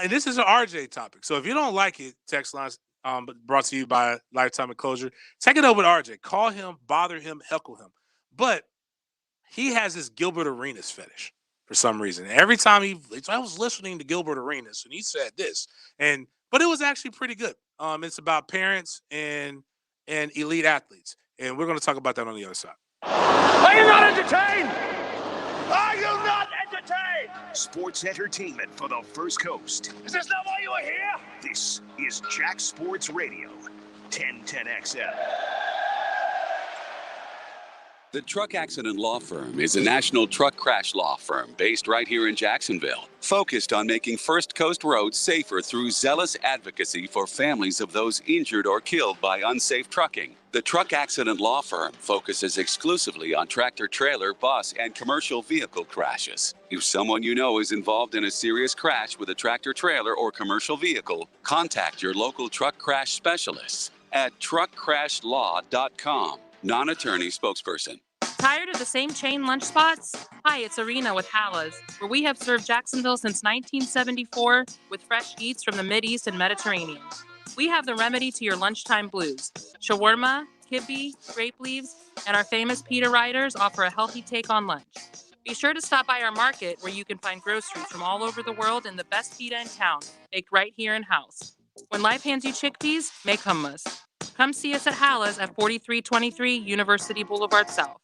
this is an RJ topic. So if you don't like it, text lines brought to you by Lifetime Enclosure. Take it over to RJ. Call him, bother him, heckle him. But he has this Gilbert Arenas fetish. For some reason, every time I was listening to Gilbert Arenas and he said this, but it was actually pretty good. It's about parents and elite athletes, and we're going to talk about that on the other side. Are you not entertained? Are you not entertained? Sports entertainment for the First Coast. Is this not why you are here? This is Jack Sports Radio, 1010XL. The Truck Accident Law Firm is a national truck crash law firm based right here in Jacksonville, focused on making First Coast roads safer through zealous advocacy for families of those injured or killed by unsafe trucking. The Truck Accident Law Firm focuses exclusively on tractor-trailer, bus, and commercial vehicle crashes. If someone you know is involved in a serious crash with a tractor-trailer or commercial vehicle, contact your local truck crash specialists at truckcrashlaw.com. Non-attorney spokesperson. Tired of the same chain lunch spots? Hi, it's Arena with Halas, where we have served Jacksonville since 1974 with fresh eats from the Mideast and Mediterranean. We have the remedy to your lunchtime blues. Shawarma, kibbe, grape leaves, and our famous pita riders offer a healthy take on lunch. Be sure to stop by our market where you can find groceries from all over the world and the best pita in town, baked right here in-house. When life hands you chickpeas, make hummus. Come see us at Halas at 4323 University Boulevard South.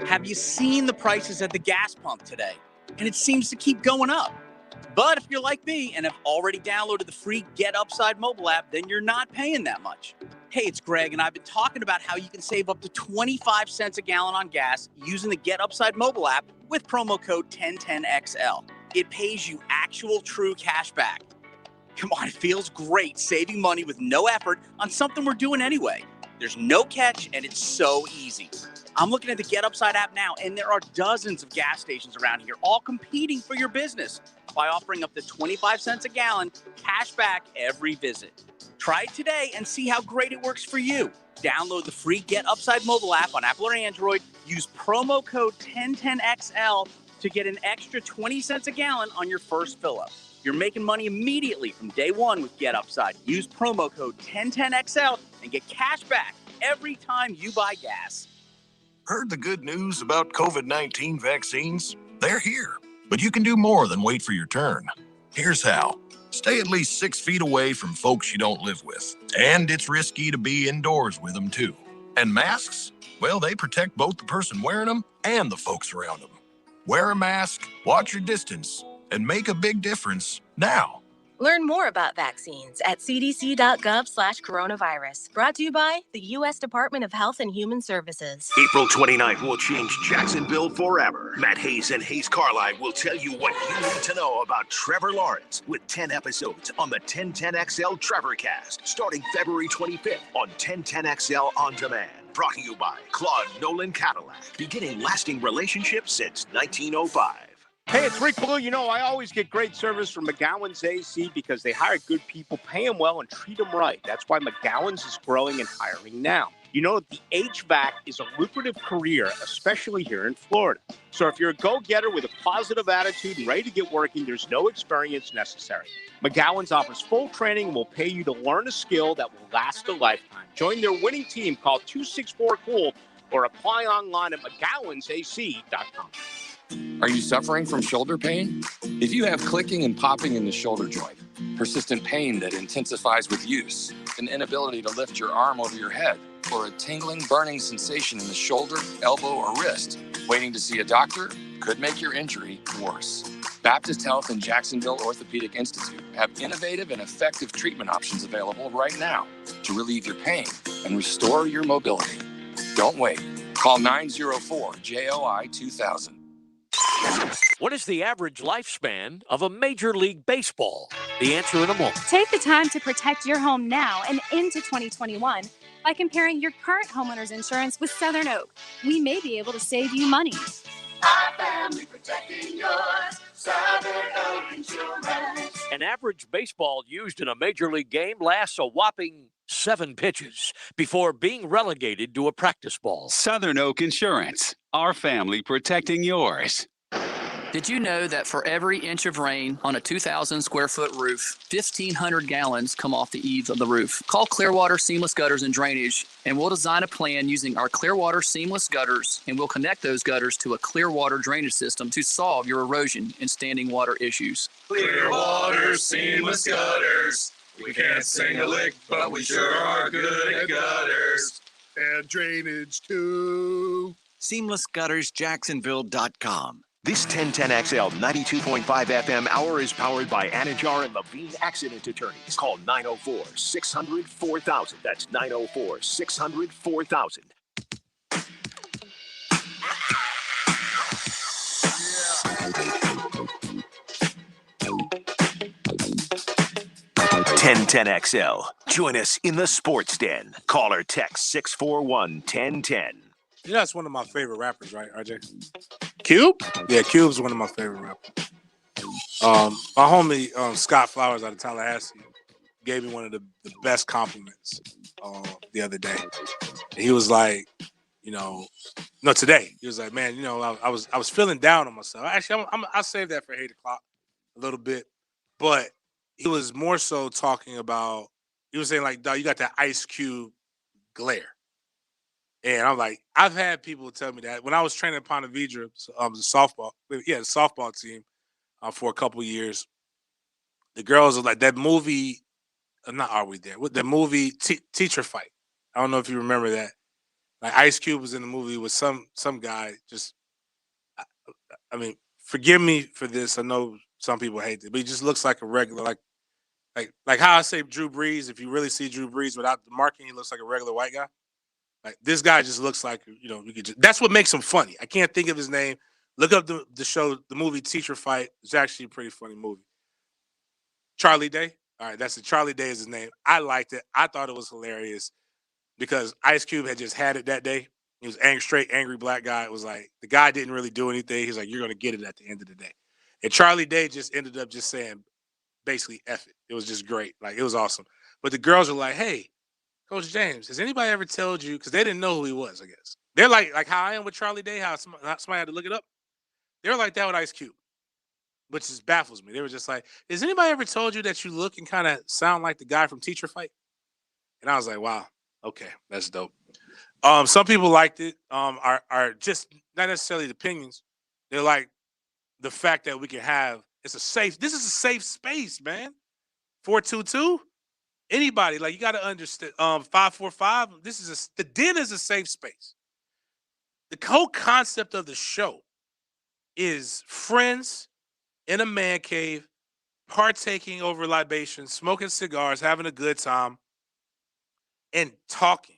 Have you seen the prices at the gas pump today? And it seems to keep going up. But if you're like me and have already downloaded the free Get Upside mobile app, then you're not paying that much. Hey, it's Greg, and I've been talking about how you can save up to 25 cents a gallon on gas using the Get Upside mobile app with promo code 1010XL. It pays you actual true cash back. Come on, it feels great saving money with no effort on something we're doing anyway. There's no catch, and it's so easy. I'm looking at the Get Upside app now, and there are dozens of gas stations around here, all competing for your business by offering up to 25 cents a gallon cash back every visit. Try it today and see how great it works for you. Download the free Get Upside mobile app on Apple or Android. Use promo code 1010XL to get an extra 20 cents a gallon on your first fill-up. You're making money immediately from day one with Get Upside. Use promo code 1010XL and get cash back every time you buy gas. Heard the good news about COVID-19 vaccines? They're here, but you can do more than wait for your turn. Here's how. Stay at least 6 feet away from folks you don't live with. And it's risky to be indoors with them too. And masks? Well, they protect both the person wearing them and the folks around them. Wear a mask, watch your distance, and make a big difference now. Learn more about vaccines at cdc.gov/coronavirus. Brought to you by the U.S. Department of Health and Human Services. April 29th will change Jacksonville forever. Matt Hayes and Hayes Carline will tell you what you need to know about Trevor Lawrence with 10 episodes on the 1010XL Trevorcast, starting February 25th on 1010XL On Demand. Brought to you by Claude Nolan Cadillac, beginning lasting relationships since 1905. Hey, it's Rick Blue. You know, I always get great service from McGowan's AC because they hire good people, pay them well, and treat them right. That's why McGowan's is growing and hiring now. You know, the HVAC is a lucrative career, especially here in Florida. So if you're a go-getter with a positive attitude and ready to get working, there's no experience necessary. McGowan's offers full training and will pay you to learn a skill that will last a lifetime. Join their winning team. Call 264-COOL or apply online at McGowan'sAC.com. Are you suffering from shoulder pain? If you have clicking and popping in the shoulder joint, persistent pain that intensifies with use, an inability to lift your arm over your head, or a tingling, burning sensation in the shoulder, elbow, or wrist, waiting to see a doctor could make your injury worse. Baptist Health and Jacksonville Orthopedic Institute have innovative and effective treatment options available right now to relieve your pain and restore your mobility. Don't wait. Call 904-JOI-2000. What is the average lifespan of a Major League Baseball? The answer in a moment. Take the time to protect your home now and into 2021 by comparing your current homeowner's insurance with Southern Oak. We may be able to save you money. Our family protecting yours. Southern Oak Insurance. An average baseball used in a Major League game lasts a whopping 7 pitches before being relegated to a practice ball. Southern Oak Insurance. Our family protecting yours. Did you know that for every inch of rain on a 2,000 square foot roof, 1,500 gallons come off the eaves of the roof? Call Clearwater Seamless Gutters and Drainage, and we'll design a plan using our Clearwater Seamless Gutters, and we'll connect those gutters to a Clearwater drainage system to solve your erosion and standing water issues. Clearwater Seamless Gutters. We can't sing a lick, but we sure are good at gutters. And drainage too. SeamlessGuttersJacksonville.com. This 1010XL 92.5 FM hour is powered by Anajar and Levine Accident Attorneys. Call 904-600-4000. That's 904-600-4000. XL. Join us in the Sports Den. Call or text 641-1010. You know, that's one of my favorite rappers, right, RJ? Cube? Yeah, Cube's one of my favorite rappers. My homie Scott Flowers out of Tallahassee gave me one of the best compliments the other day. And he was like, no, today he was like, man, I was feeling down on myself. Actually, I'll save that for 8 o'clock a little bit, but he was more so talking about. He was saying like, dog, you got that Ice Cube glare, and I'm like, I've had people tell me that when I was training at Ponte Vedra, the softball team, for a couple years. The girls are like that movie. Not Are We There? With the movie Teacher Fight. I don't know if you remember that. Like Ice Cube was in the movie with some guy. Just, I mean, forgive me for this. I know some people hate it, but he just looks like a regular, like how I say Drew Brees. If you really see Drew Brees without the marking, he looks like a regular white guy. Like this guy just looks like you could just. That's what makes him funny. I can't think of his name. Look up the show, the movie Teacher Fight. It's actually a pretty funny movie. Charlie Day. All right, that's it. Charlie Day is his name. I liked it. I thought it was hilarious because Ice Cube had just had it that day. He was angry black guy. It was like the guy didn't really do anything. He's like, you're gonna get it at the end of the day. And Charlie Day just ended up just saying basically F it. It was just great. Like it was awesome. But the girls were like, hey, Coach James, has anybody ever told you? Because they didn't know who he was, I guess. They're like how I am with Charlie Day, how somebody had to look it up. They're like that with Ice Cube, which just baffles me. They were just like, has anybody ever told you that you look and kind of sound like the guy from Teacher Fight? And I was like, wow, okay, that's dope. Some people liked it. Are just not necessarily the opinions. They're like the fact that we can have this is a safe space, man. 422. Anybody, like you got to understand. 545. The den is a safe space. The whole concept of the show is friends in a man cave, partaking over libations, smoking cigars, having a good time, and talking.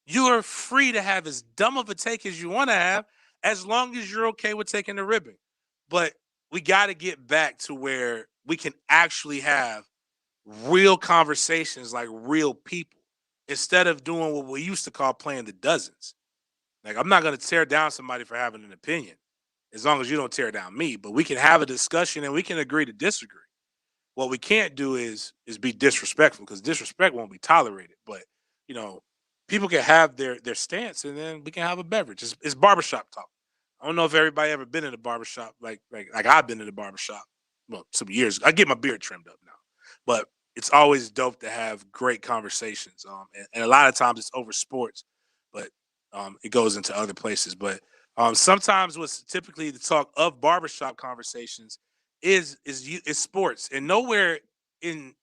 You are free to have as dumb of a take as you want to have, as long as you're okay with taking the ribbon. But we got to get back to where we can actually have real conversations like real people instead of doing what we used to call playing the dozens. Like, I'm not going to tear down somebody for having an opinion as long as you don't tear down me, but we can have a discussion and we can agree to disagree. What we can't do is be disrespectful because disrespect won't be tolerated. But, people can have their stance and then we can have a beverage. It's barbershop talk. I don't know if everybody ever been in a barbershop like I've been in a barbershop. Well, some years ago. I get my beard trimmed up now. But it's always dope to have great conversations. And a lot of times it's over sports, but it goes into other places. But sometimes what's typically the talk of barbershop conversations is sports, and nowhere in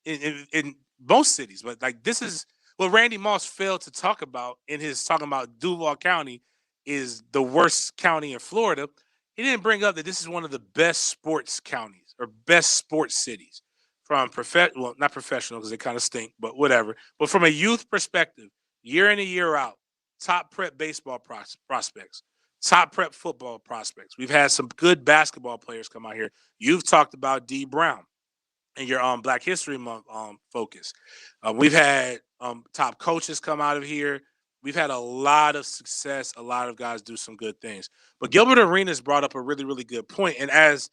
most cities. But like this is what Randy Moss failed to talk about in his talking about Duval County is the worst county in Florida. He didn't bring up that this is one of the best sports counties or best sports cities from not professional because they kind of stink, but whatever. But from a youth perspective, year in and year out, top prep baseball prospects, top prep football prospects. We've had some good basketball players come out here. You've talked about D. Brown in your Black History Month focus. We've had top coaches come out of here. We've had a lot of success. A lot of guys do some good things. But Gilbert Arenas brought up a really, really good point. And as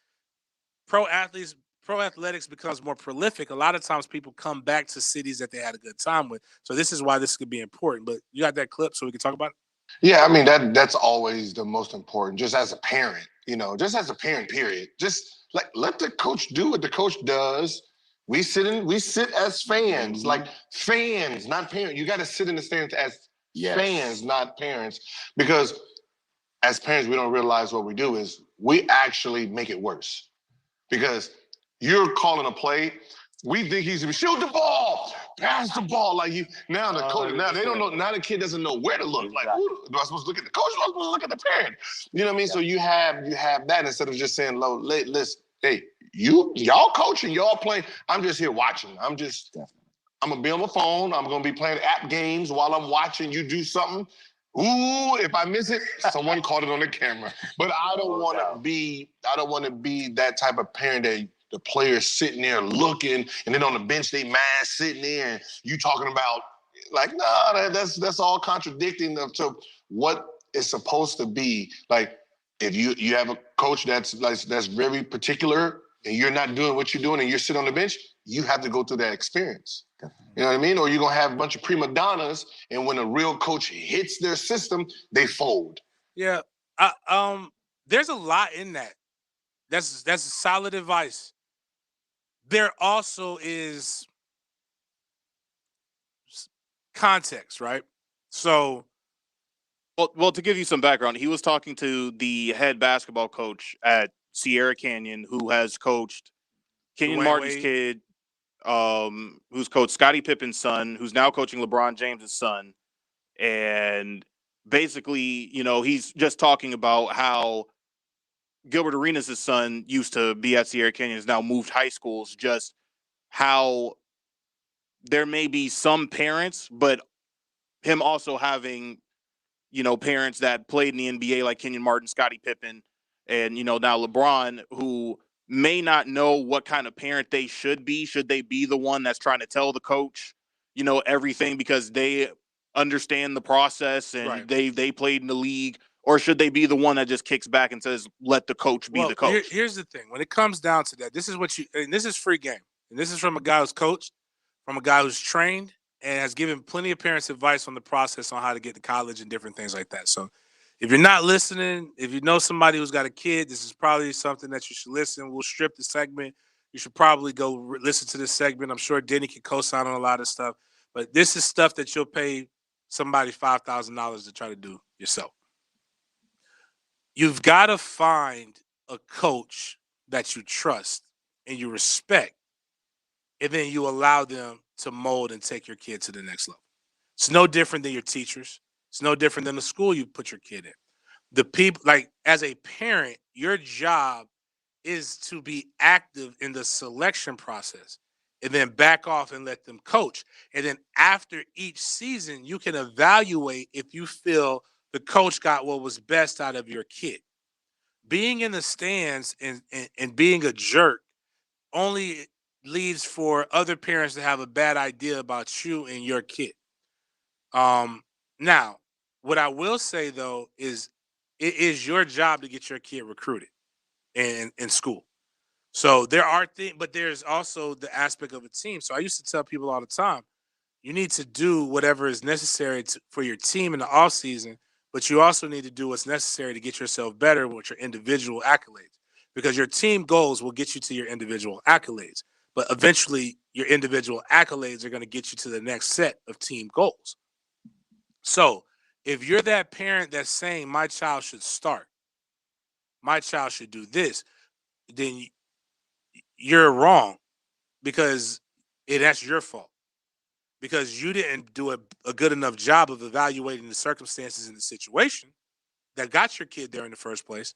pro athletics becomes more prolific, a lot of times people come back to cities that they had a good time with. So this is why this could be important. But you got that clip so we can talk about it? Yeah, I mean that's always the most important. Just as a parent, just as a parent, period. Just like let the coach do what the coach does. We sit as fans, like fans, not parents. You got to sit in the stands as fans, not parents, because as parents we don't realize what we do is we actually make it worse because you're calling a play. We think he's shoot the ball, pass the ball. Like you now the coach now they don't know. Now the kid doesn't know where to look. Like, who, do I supposed to look at the coach? Or am I supposed to look at the parent? You know what I mean? So you have that instead of just saying, listen, hey, y'all coaching, y'all playing. I'm just here watching. I'm gonna be on my phone. I'm gonna be playing app games while I'm watching you do something. Ooh, if I miss it, someone caught it on the camera. But I don't want to be that type of parent that the players sitting there looking, and then on the bench they mad sitting there, and you talking about like, nah, that's all contradicting to what it's supposed to be. Like if you have a coach that's very particular, and you're not doing what you're doing, and you're sitting on the bench, you have to go through that experience. You know what I mean? Or you're going to have a bunch of prima donnas, and when a real coach hits their system, they fold. Yeah. There's a lot in that. That's solid advice. There also is context, right? So, well, to give you some background, he was talking to the head basketball coach at Sierra Canyon, who has coached Kenyon Dwayne Martin's Wade. kid, who's coached Scottie Pippen's son, who's now coaching LeBron James's son, and basically, he's just talking about how Gilbert Arenas' son used to be at Sierra Canyon, has now moved high schools. Just how there may be some parents, but him also having parents that played in the NBA like Kenyon Martin, Scottie Pippen, and now LeBron, who may not know what kind of parent they should be. Should they be the one that's trying to tell the coach, everything because they understand the process and Right. they played in the league, or should they be the one that just kicks back and says, "Let the coach be the coach"? Here's the thing: when it comes down to that, this is and this is free game, and this is from a guy who's coached, from a guy who's trained, and has given plenty of parents advice on the process on how to get to college and different things like that. So, if you're not listening, if you know somebody who's got a kid, this is probably something that you should listen. We'll strip the segment. You should probably go listen to this segment. I'm sure Denny can co-sign on a lot of stuff, but this is stuff that you'll pay somebody $5,000 to try to do yourself. You've got to find a coach that you trust and you respect, and then you allow them to mold and take your kid to the next level. It's no different than your teachers. It's no different than the school you put your kid in. The people, like as a parent, your job is to be active in the selection process and then back off and let them coach. And then after each season, you can evaluate if you feel the coach got what was best out of your kid. Being in the stands and being a jerk only leads for other parents to have a bad idea about you and your kid. Now, what I will say though is it is your job to get your kid recruited in school. So there are things, but there's also the aspect of a team. So I used to tell people all the time, you need to do whatever is necessary for your team in the off season, but you also need to do what's necessary to get yourself better with your individual accolades, because your team goals will get you to your individual accolades. But eventually, your individual accolades are going to get you to the next set of team goals. So if you're that parent that's saying my child should start, my child should do this, then you're wrong, because that's your fault, because you didn't do a good enough job of evaluating the circumstances in the situation that got your kid there in the first place,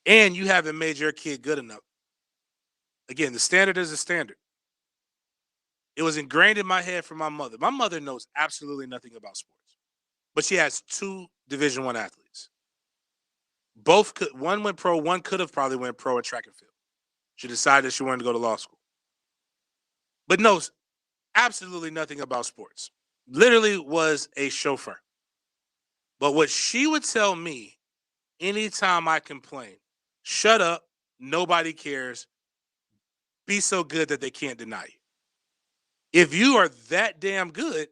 and you haven't made your kid good enough. Again, the standard is a standard. It was ingrained in my head from my mother. My mother knows absolutely nothing about sports, but she has two Division I athletes. One went pro, one could have probably went pro in track and field. She decided she wanted to go to law school, but knows absolutely nothing about sports. Literally was a chauffeur. But what she would tell me anytime I complain, shut up, nobody cares, be so good that they can't deny you. If you are that damn good,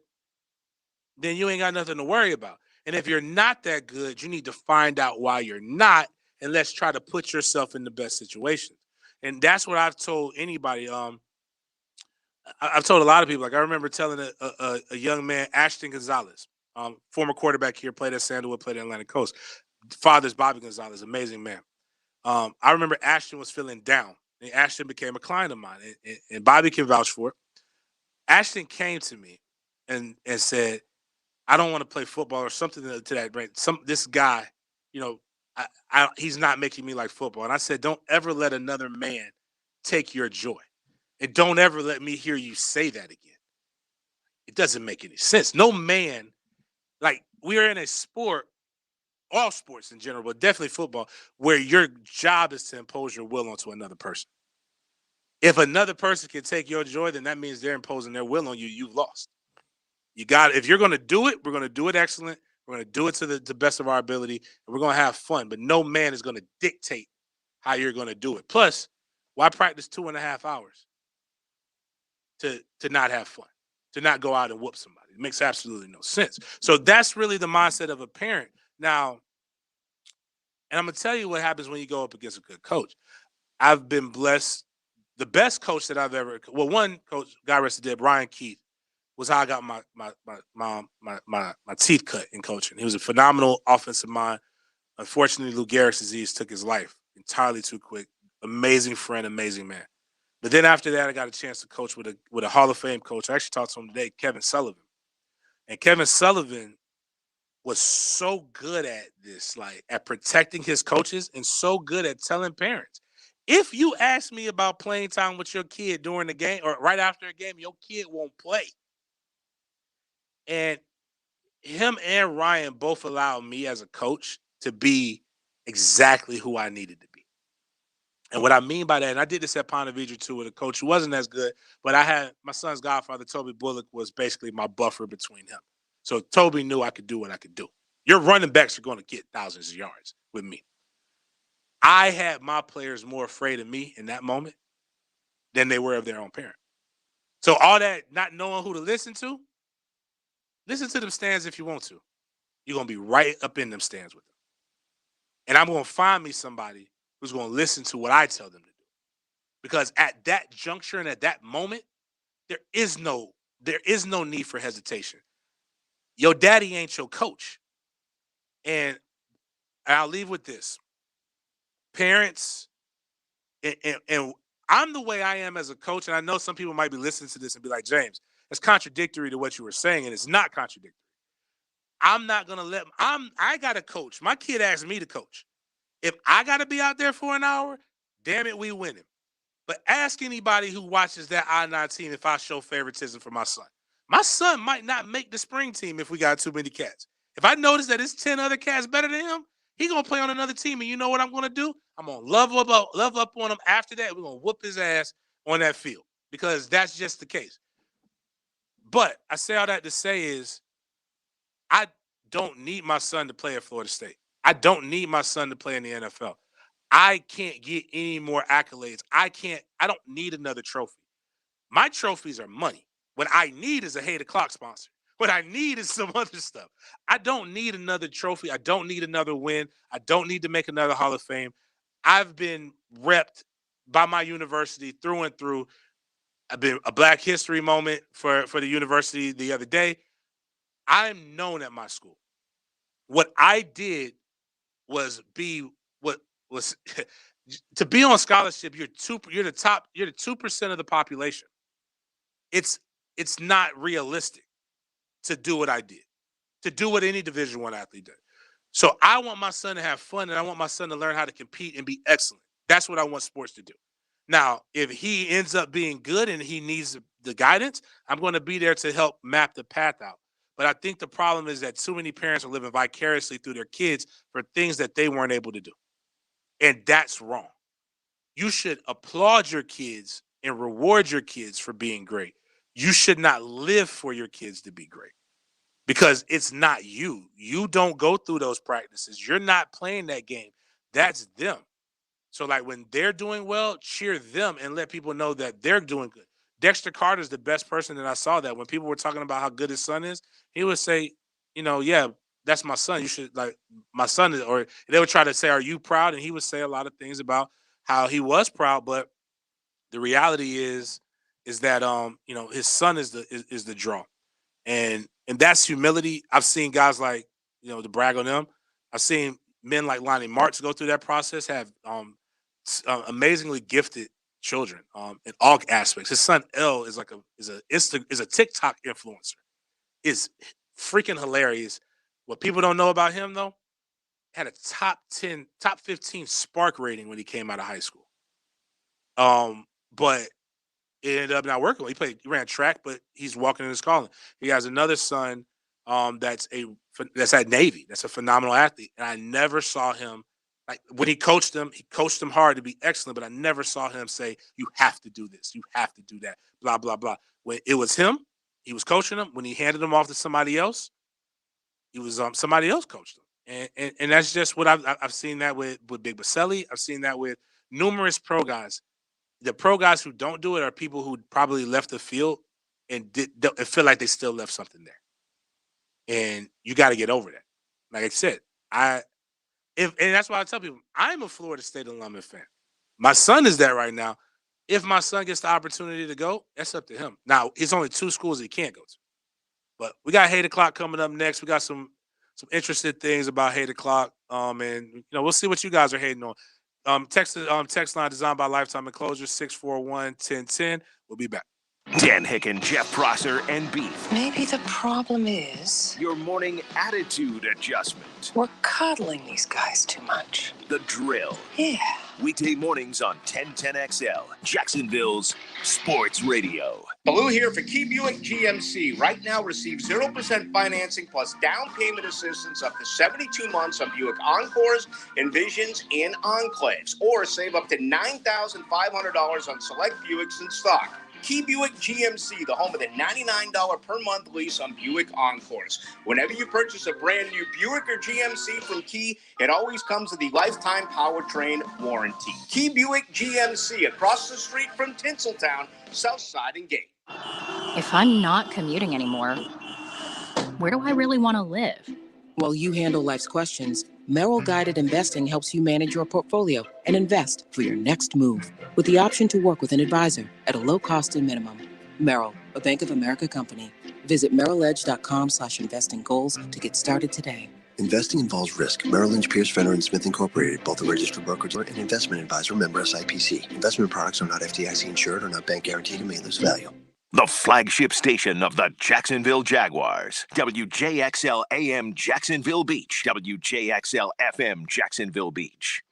then you ain't got nothing to worry about. And if you're not that good, you need to find out why you're not, and let's try to put yourself in the best situation. And that's what I've told anybody. I've told a lot of people. Like I remember telling a young man, Ashton Gonzalez, former quarterback here, played at Sandalwood, played at Atlantic Coast. Father's Bobby Gonzalez, amazing man. I remember Ashton was feeling down, and Ashton became a client of mine, and Bobby can vouch for it. Ashton came to me and said, "I don't want to play football," or something to that rate. This guy, you know, he's not making me like football. And I said, "Don't ever let another man take your joy. And don't ever let me hear you say that again. It doesn't make any sense. No man, like we are in a sport, all sports in general, but definitely football, where your job is to impose your will onto another person. If another person can take your joy, then that means they're imposing their will on you. You've lost. If you're going to do it, we're going to do it excellent. We're going to do it to the best of our ability, and we're going to have fun. But no man is going to dictate how you're going to do it. Plus, why practice 2.5 hours? to not have fun, to not go out and whoop somebody. It makes absolutely no sense. So that's really the mindset of a parent. Now, and I'm gonna tell you what happens when you go up against a good coach. I've been blessed. The best coach that I've ever, well, one coach, God rest his dead, Brian Keith, was how I got my teeth cut in coaching. He was a phenomenal offensive mind. Unfortunately, Lou Gehrig's disease took his life entirely too quick. Amazing friend, amazing man. But then after that, I got a chance to coach with a Hall of Fame coach. I actually talked to him today, Kevin Sullivan. And Kevin Sullivan was so good at this, like at protecting his coaches and so good at telling parents. If you ask me about playing time with your kid during the game or right after a game, your kid won't play. And him and Ryan both allowed me as a coach to be exactly who I needed to be. And what I mean by that, and I did this at Ponte Vedra too with a coach who wasn't as good, but I had my son's godfather, Toby Bullock, was basically my buffer between him. So Toby knew I could do what I could do. Your running backs are going to get thousands of yards with me. I had my players more afraid of me in that moment than they were of their own parent. So all that not knowing who to listen to them stands if you want to. You're going to be right up in them stands with them. And I'm going to find me somebody who's going to listen to what I tell them to do. Because at that juncture and at that moment, there is no need for hesitation. Your daddy ain't your coach. And I'll leave with this. Parents, and I'm the way I am as a coach, and I know some people might be listening to this and be like, James, it's contradictory to what you were saying, and it's not contradictory. I'm not going to I got to coach. My kid asked me to coach. If I got to be out there for an hour, damn it, we winning. But ask anybody who watches that I-9 team if I show favoritism for my son. My son might not make the spring team if we got too many cats. If I notice that it's 10 other cats better than him, he going to play on another team. And you know what I'm going to do? I'm going to love up on him after that. We're going to whoop his ass on that field because that's just the case. But I say all that to say is I don't need my son to play at Florida State. I don't need my son to play in the NFL. I can't get any more accolades. I don't need another trophy. My trophies are money. What I need is a 8 o'clock sponsor. What I need is some other stuff. I don't need another trophy. I don't need another win. I don't need to make another Hall of Fame. I've been repped by my university through and through. I've been a Black History moment for the university the other day. I'm known at my school. What I did was be what was to be on scholarship. You're the 2% of the population. It's not realistic to do what I did, to do what any Division I athlete did. So I want my son to have fun, and I want my son to learn how to compete and be excellent. That's what I want sports to do. Now, if he ends up being good and he needs the guidance, I'm going to be there to help map the path out. But I think the problem is that too many parents are living vicariously through their kids for things that they weren't able to do. And that's wrong. You should applaud your kids and reward your kids for being great. You should not live for your kids to be great because it's not you. You don't go through those practices. You're not playing that game. That's them. So, like, when they're doing well, cheer them and let people know that they're doing good. Dexter Carter's the best person that I saw that. When people were talking about how good his son is, he would say, yeah, that's my son. You should, like, my son is, or they would try to say, are you proud? And he would say a lot of things about how he was proud, but the reality is that his son is the draw. And that's humility. I've seen guys like, to brag on them. I've seen men like Lonnie Martz go through that process, have amazingly gifted children in all aspects. His son L is a TikTok influencer. Is freaking hilarious. What people don't know about him though, had a top 15 Spark rating when he came out of high school. But it ended up not working. He ran track, but he's walking in his calling. He has another son that's at Navy. That's a phenomenal athlete. And I never saw him, like, when he coached him hard to be excellent, but I never saw him say, you have to do this, you have to do that, blah, blah, blah. When it was him, he was coaching him. When he handed him off to somebody else, he was somebody else coached him. And that's just what I've seen that with Big Baselli. I've seen that with numerous pro guys. the pro guys who don't do it are people who probably left the field and and feel like they still left something there. And you got to get over that. Like I said, and that's why I tell people I'm a Florida State alumni fan. My son is that right now. If my son gets the opportunity to go, that's up to him. Now, it's only 2 schools he can't go to. But we got Hate O'Clock coming up next. We got some interesting things about Hate O'Clock. And we'll see what you guys are hating on. Text line designed by Lifetime Enclosures 641-1010. We'll be back. Dan Hicken, Jeff Prosser, and Beef. Maybe the problem is Your morning attitude adjustment. we're coddling these guys too much. The Drill. Yeah. Weekday mornings on 1010XL, Jacksonville's sports radio. Baloo here for Key Buick GMC. Right now, receive 0% financing plus down payment assistance up to 72 months on Buick Encores, Envisions, and Enclaves. Or save up to $9,500 on select Buicks in stock. Key Buick GMC, the home of the $99 per month lease on Buick Encores. Whenever you purchase a brand new Buick or GMC from Key, it always comes with the lifetime powertrain warranty. Key Buick GMC, across the street from Tinseltown, Southside and Gate. If I'm not commuting anymore, where do I really want to live? While you handle life's questions, Merrill Guided Investing helps you manage your portfolio and invest for your next move with the option to work with an advisor at a low cost and minimum. Merrill, a Bank of America company. Visit merrilledge.com/investing goals to get started today. Investing involves risk. Merrill Lynch, Pierce, Fenner & Smith Incorporated, both a registered broker and investment advisor, member SIPC. Investment products are not FDIC insured or not bank guaranteed and may lose value. The flagship station of the Jacksonville Jaguars. WJXL AM Jacksonville Beach. WJXL FM Jacksonville Beach.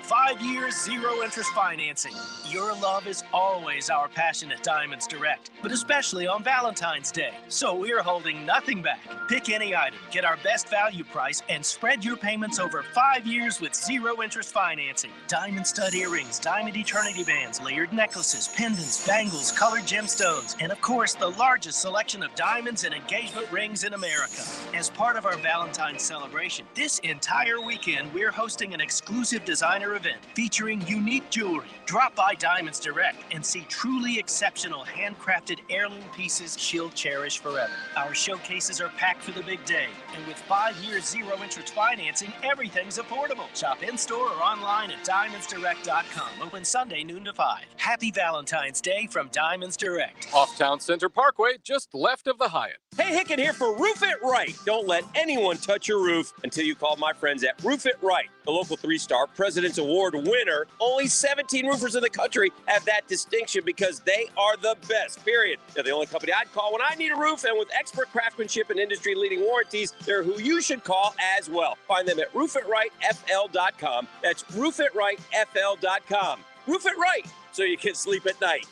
Five years, zero interest financing. Your love is always our passion at Diamonds Direct, but especially on Valentine's Day. So we're holding nothing back. Pick any item, get our best value price, and spread your payments over 5 years with zero interest financing. Diamond stud earrings, diamond eternity bands, layered necklaces, pendants, bangles, colored gemstones, and of course, the largest selection of diamonds and engagement rings in America. As part of our Valentine's celebration, this entire weekend, we're hosting an exclusive designer event featuring unique jewelry. Drop by Diamonds Direct and see truly exceptional handcrafted heirloom pieces she'll cherish forever. Our showcases are packed for the big day, and with 5 years zero interest financing, everything's affordable. Shop in-store or online at diamondsdirect.com. Open Sunday noon to 5. Happy Valentine's Day from Diamonds Direct. Off Town Center Parkway, just left of the Hyatt. Hey, Hicken here for Roof It Right. Don't let anyone touch your roof until you call my friends at Roof It Right, the local 3-star President's Award winner. Only 17 roofers in the country have that distinction because they are the best, period. They're the only company I'd call when I need a roof, and with expert craftsmanship and industry-leading warranties, they're who you should call as well. Find them at roofitRightFL.com. That's roofitRightFL.com. Roof It Right, so you can sleep at night.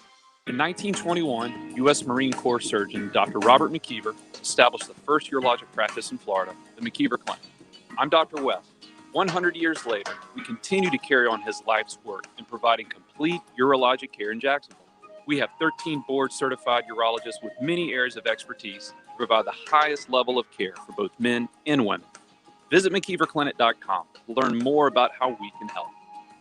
In 1921, U.S. Marine Corps surgeon Dr. Robert McKeever established the first urologic practice in Florida, the McKeever Clinic. I'm Dr. West. 100 years later, we continue to carry on his life's work in providing complete urologic care in Jacksonville. We have 13 board-certified urologists with many areas of expertise to provide the highest level of care for both men and women. Visit McKeeverClinic.com to learn more about how we can help.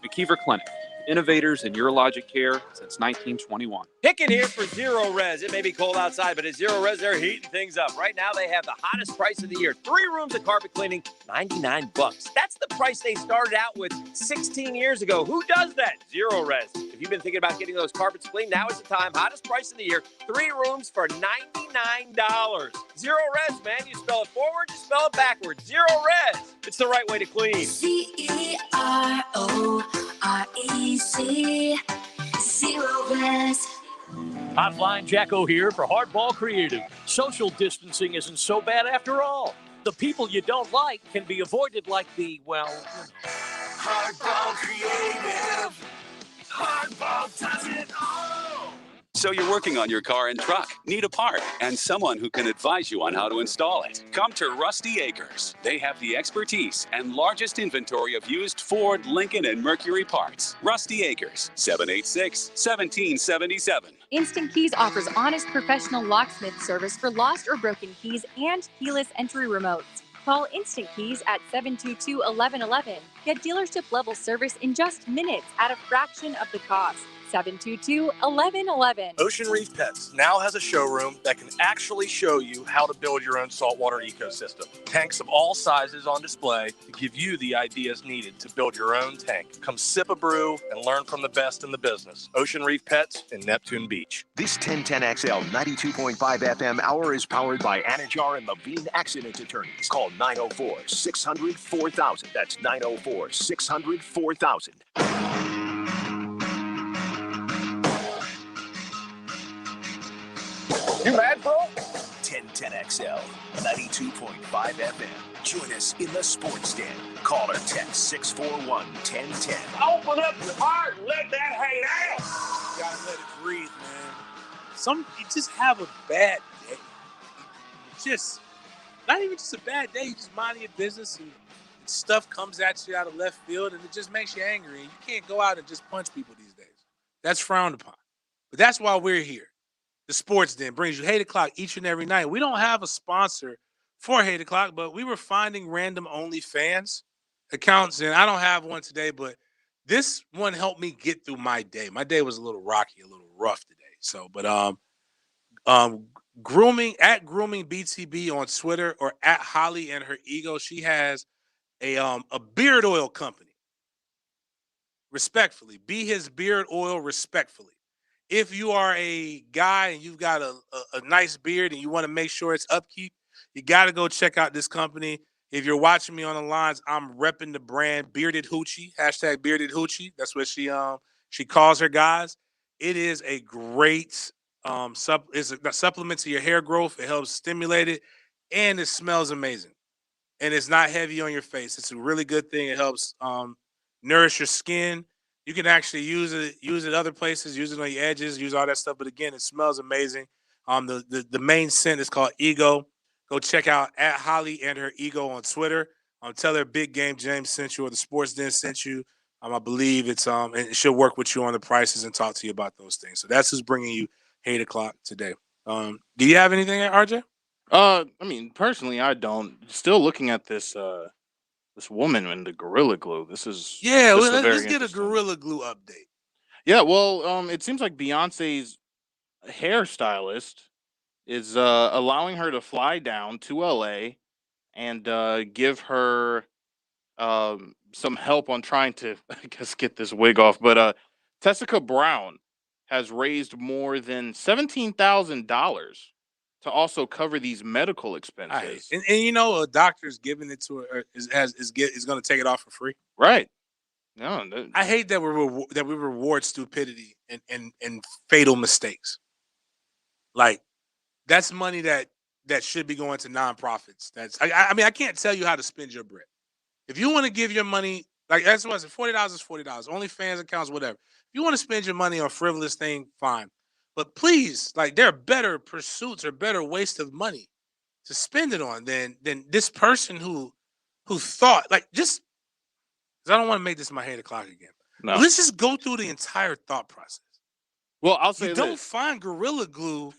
McKeever Clinic, innovators in urologic care since 1921. Hicken here for Zero Res. It may be cold outside, but at Zero Res, they're heating things up. Right now, they have the hottest price of the year. 3 rooms of carpet cleaning, $99. That's the price they started out with 16 years ago. Who does that? Zero Res. If you've been thinking about getting those carpets cleaned, now is the time. Hottest price of the year. 3 rooms for $99. Zero Res, man. You spell it forward, you spell it backwards. Zero Res. It's the right way to clean. CEROREC. Zero Res. Hotline Jacko here for Hardball Creative. Social distancing isn't so bad after all. The people you don't like can be avoided like the, well, Hardball Creative. Hardball does it all. So you're working on your car and truck, need a part, and someone who can advise you on how to install it. Come to Rusty Acres. They have the expertise and largest inventory of used Ford, Lincoln, and Mercury parts. Rusty Acres, 786-1777. Instant Keys offers honest professional locksmith service for lost or broken keys and keyless entry remotes. Call Instant Keys at 722-1111. Get dealership level service in just minutes at a fraction of the cost. 722-1111. Ocean Reef Pets now has a showroom that can actually show you how to build your own saltwater ecosystem. Tanks of all sizes on display to give you the ideas needed to build your own tank. Come sip a brew and learn from the best in the business. Ocean Reef Pets in Neptune Beach. This 1010XL 92.5 FM hour is powered by Anajar and Levine Accident Attorneys. Call 904-600-4000. That's 904-600-4000. You mad, bro? 1010XL 92.5 FM. Join us in the Sports Den. Call or text 641-1010. Open up your heart and let that hang out. You gotta let it breathe, man. You just have a bad day. Just not even just a bad day. You just mind your business and stuff comes at you out of left field and it just makes you angry. And you can't go out and just punch people these days. That's frowned upon. But that's why we're here. The Sports Den brings you Hate O'Clock each and every night. We don't have a sponsor for Hate O'Clock, but we were finding random OnlyFans accounts, and I don't have one today, but this one helped me get through my day. My day was a little rocky, a little rough today. So, but grooming BTB on Twitter or at Holly and her ego. She has a beard oil company. Respectfully, be his beard oil respectfully. If you are a guy and you've got a nice beard and you want to make sure it's upkeep, you got to go check out this company. If you're watching me on the lines, I'm repping the brand Bearded Hoochie, hashtag Bearded Hoochie. That's what she calls her guys. It is a great it's a supplement to your hair growth. It helps stimulate it, and it smells amazing. And it's not heavy on your face. It's a really good thing. It helps nourish your skin. You can actually use it other places, use it on your edges, use all that stuff. But again, it smells amazing. The main scent is called Ego. Go check out at Holly and her Ego on Twitter. Tell her Big Game James sent you or the Sports Den sent you. I believe it's and she'll work with you on the prices and talk to you about those things. So that's who's bringing you Hate O'Clock today. Do you have anything, RJ? I mean, personally, I don't. Still looking at this this woman in the Gorilla Glue. Let's get a Gorilla Glue update. Yeah, well, it seems like Beyonce's hairstylist is allowing her to fly down to LA and give her some help on trying to, I guess, get this wig off. But Tessica Brown has raised more than $17,000 to also cover these medical expenses. And you know, a doctor's giving it to her is going to take it off for free. Right. No, I hate that we reward stupidity and fatal mistakes. Like that's money that should be going to nonprofits. I mean, I can't tell you how to spend your bread. If you want to give your money, like that's what I said, $40 is $40. OnlyFans accounts, whatever. If you want to spend your money on frivolous thing, fine. But please, like there are better pursuits or better waste of money to spend it on than this person who thought like just. Because I don't want to make this my Hate O'Clock again. No. Let's just go through the entire thought process. Well, I'll say don't find Gorilla Glue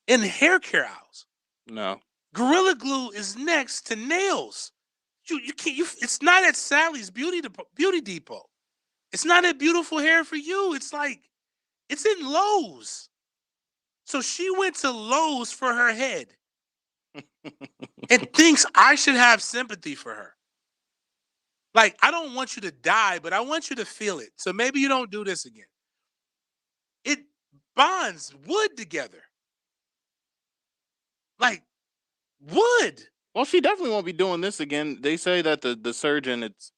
in hair care aisles. No. Gorilla Glue is next to nails. You can't. It's not at Sally's Beauty Depot. It's not at Beautiful Hair for You. It's like it's in Lowe's. So she went to Lowe's for her head and thinks I should have sympathy for her. Like, I don't want you to die, but I want you to feel it. So maybe you don't do this again. It bonds wood together. Like, wood. Well, she definitely won't be doing this again. They say that the surgeon, it's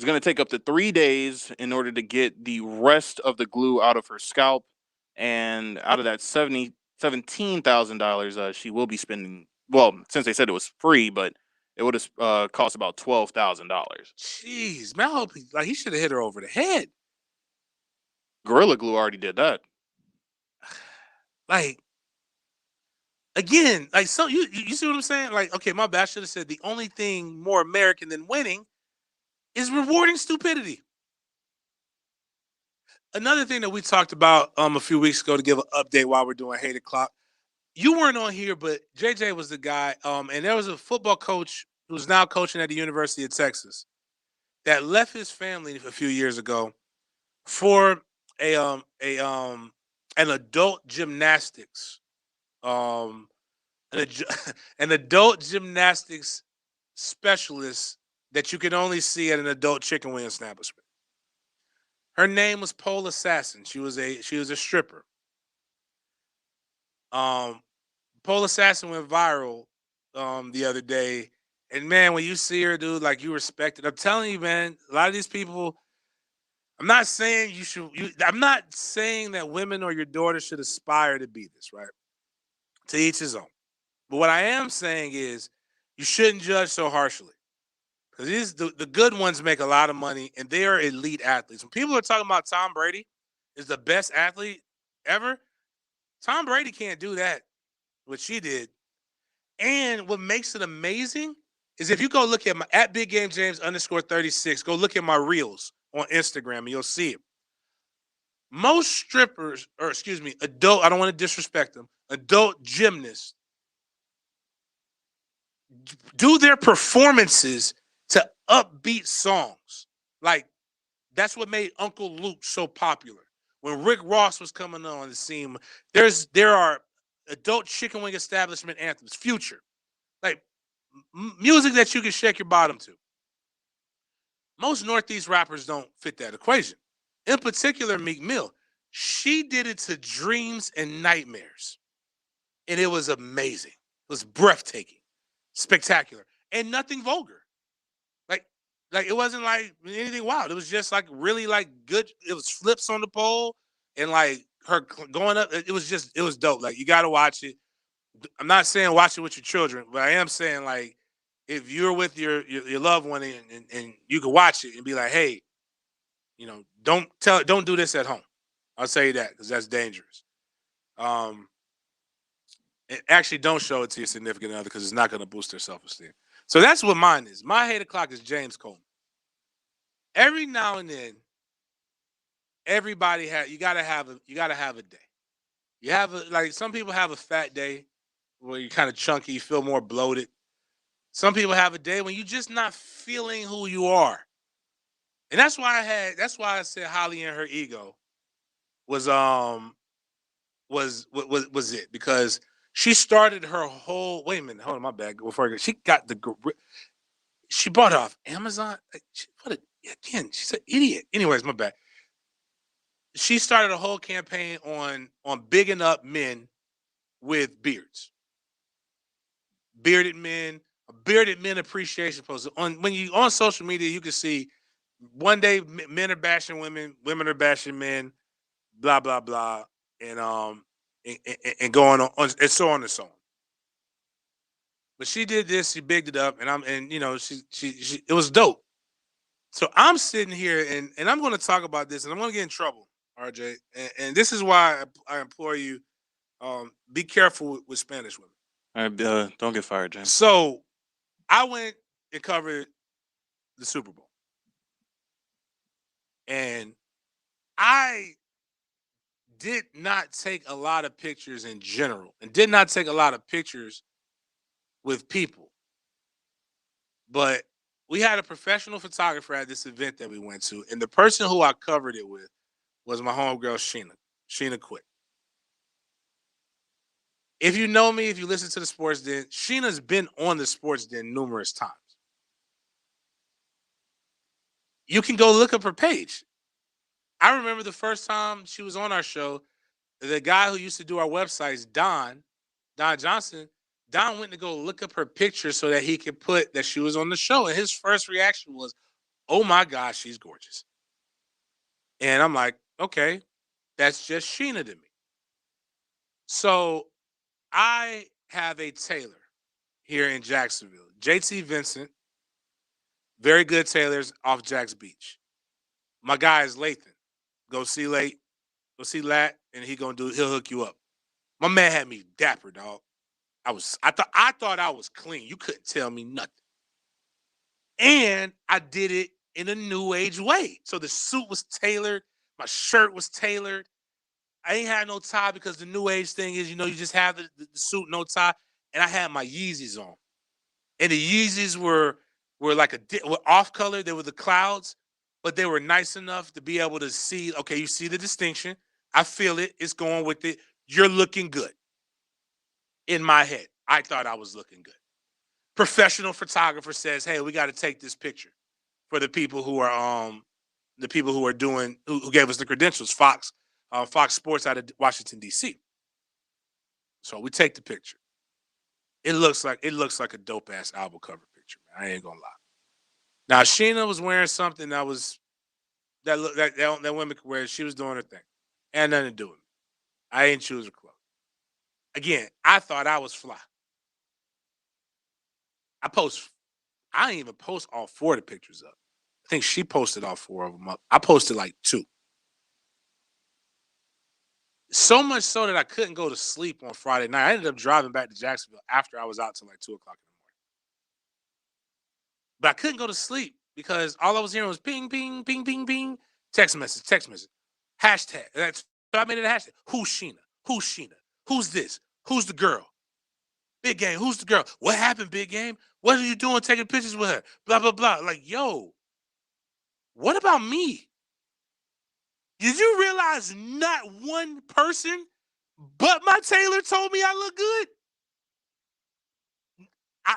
going to take up to 3 days in order to get the rest of the glue out of her scalp. And out of that $17,000, she will be spending, well, since they said it was free, but it would have cost about $12,000. Jeez, man, I hope he should have hit her over the head. Gorilla Glue already did that. Like, again, like so you see what I'm saying? Like, okay, my bad. I should have said the only thing more American than winning is rewarding stupidity. Another thing that we talked about a few weeks ago to give an update while we're doing Hate O'Clock. You weren't on here, but JJ was the guy. And there was a football coach who's now coaching at the University of Texas, that left his family a few years ago for an adult gymnastics um an adult gymnastics specialist that you can only see at an adult chicken wing establishment. Her name was Pole Assassin. She was a stripper. Um, Pole Assassin went viral the other day, and man, when you see her, dude, like you respect it. I'm telling you, man, a lot of these people. I'm not saying you should. I'm not saying that women or your daughter should aspire to be this, right? To each his own. But what I am saying is, you shouldn't judge so harshly. Because the good ones make a lot of money and they are elite athletes. When people are talking about Tom Brady is the best athlete ever, Tom Brady can't do that, what she did. And what makes it amazing is if you go look at my at Big Game James _36, go look at my reels on Instagram and you'll see it. Most strippers, or excuse me, adult, I don't want to disrespect them, adult gymnasts do their performances to upbeat songs. Like that's what made Uncle Luke so popular. When Rick Ross was coming on the scene, there are adult chicken wing establishment anthems, Future, like music that you can shake your bottom to. Most Northeast rappers don't fit that equation. In particular, Meek Mill, she did it to Dreams and Nightmares, and it was amazing. It was breathtaking, spectacular, and nothing vulgar. Like, like it wasn't like anything wild. It was just like really like good. It was flips on the pole and like her going up. It was dope. Like you got to watch it. I'm not saying watch it with your children, but I am saying like if you're with your loved one and you can watch it and be like, hey, don't do this at home. I'll tell you that because that's dangerous. Um, and actually, don't show it to your significant other because it's not going to boost their self esteem. So that's what mine is. My hate o'clock is James Coleman. Every now and then, you gotta have a day. You have like some people have a fat day where you're kind of chunky, you feel more bloated. Some people have a day when you're just not feeling who you are. And that's why I said Holly and her ego was was it because she started her whole wait a minute, hold on, my bad. Before I go, she got she bought it off Amazon. Again, she's an idiot. Anyways, my bad. She started a whole campaign on bigging up men with beards. Bearded men, a bearded men appreciation post. When you on social media, you can see one day men are bashing women, women are bashing men, blah blah blah, and going on and so on and so on. But she did this, she bigged it up, and she it was dope. So I'm sitting here and I'm going to talk about this, and I'm going to get in trouble, RJ. And this is why I implore you, be careful with Spanish women. All right, don't get fired, James. So I went and covered the Super Bowl, and I did not take a lot of pictures in general, and did not take a lot of pictures with people. But we had a professional photographer at this event that we went to, and the person who I covered it with was my homegirl Sheena Quick. If you know me, if you listen to the Sports Den, Sheena's been on the Sports Den numerous times. You can go look up her page. I remember the first time she was on our show, the guy who used to do our websites, Don Johnson, Don went to go look up her picture so that he could put that she was on the show. And his first reaction was, oh my gosh, she's gorgeous. And I'm like, okay, that's just Sheena to me. So I have a tailor here in Jacksonville, JT Vincent, very good tailors off Jack's Beach. My guy is Lathan. Go see Lat, and he'll hook you up. My man had me dapper, dog. I thought I was clean. You couldn't tell me nothing. And I did it in a new age way. So the suit was tailored, my shirt was tailored. I ain't had no tie because the new age thing is, you just have the suit, no tie. And I had my Yeezys on. and the Yeezys were like were off color. They were the clouds, but they were nice enough to be able to see. Okay, you see the distinction. I feel it. It's going with it. You're looking good. In my head, I thought I was looking good. Professional photographer says, "Hey, we got to take this picture for the people who are doing who gave us the credentials, Fox Sports out of Washington D.C." So we take the picture. It looks like a dope ass album cover picture, man. I ain't gonna lie. Now Sheena was wearing something that was that women could wear. She was doing her thing. Had nothing to do with me. I ain't choose her clothes. Again, I thought I was fly. I didn't even post all 4 of the pictures up. I think she posted all 4 of them up. I posted like 2. So much so that I couldn't go to sleep on Friday night. I ended up driving back to Jacksonville after I was out till like 2 o'clock in the morning. But I couldn't go to sleep because all I was hearing was ping, ping, ping, ping, ping, text message, hashtag. So I made it a hashtag. Who's Sheena? Who's Sheena? Who's this? Who's the girl? Big Game. Who's the girl? What happened, Big Game? What are you doing taking pictures with her? Blah, blah, blah. Like, yo, what about me? Did you realize not one person but my tailor told me I look good?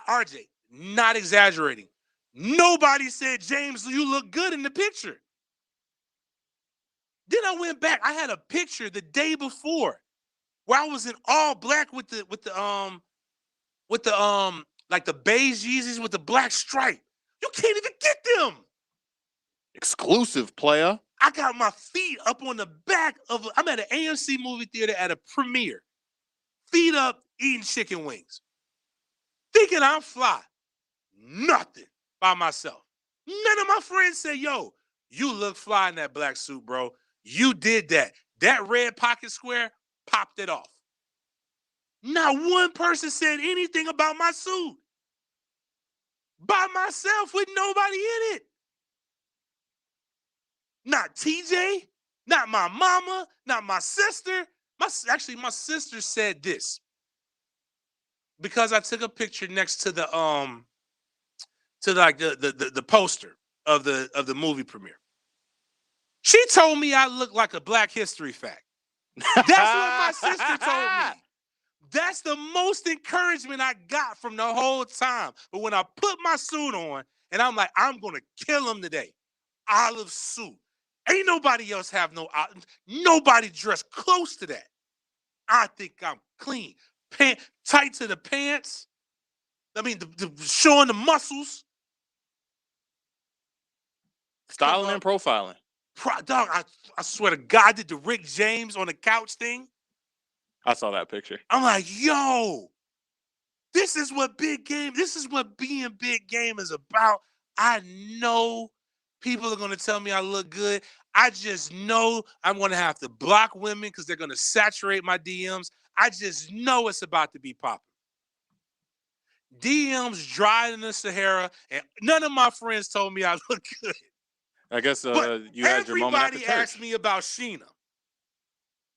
RJ, not exaggerating. Nobody said, James, you look good in the picture. Then I went back. I had a picture the day before where I was in all black with the like the beige Yeezys with the black stripe. You can't even get them. Exclusive, player. I got my feet up on the back of I'm at an AMC movie theater at a premiere. Feet up, eating chicken wings. Thinking I'm fly. Nothing by myself. None of my friends say, yo, you look fly in that black suit, bro. You did that. That red pocket square popped it off. Not one person said anything about my suit. By myself with nobody in it. Not TJ, not my mama, not my sister. My sister said this. Because I took a picture next to the poster of the movie premiere. She told me I look like a Black History fact. That's what my sister told me. That's the most encouragement I got from the whole time. But when I put my suit on and I'm like, I'm gonna kill him today. Olive suit. Ain't nobody else have nobody dressed close to that. I think I'm clean. Tight to the pants. I mean, showing the muscles. Styling and profiling. Dog, I swear to God, I did the Rick James on the couch thing. I saw that picture. I'm like, yo, this is what big game, this is what being big game is about. I know people are going to tell me I look good. I just know I'm going to have to block women because they're going to saturate my DMs. I just know it's about to be popping. DMs dry in the Sahara, and none of my friends told me I look good. I guess you had your moment after Everybody church. asked me about Sheena.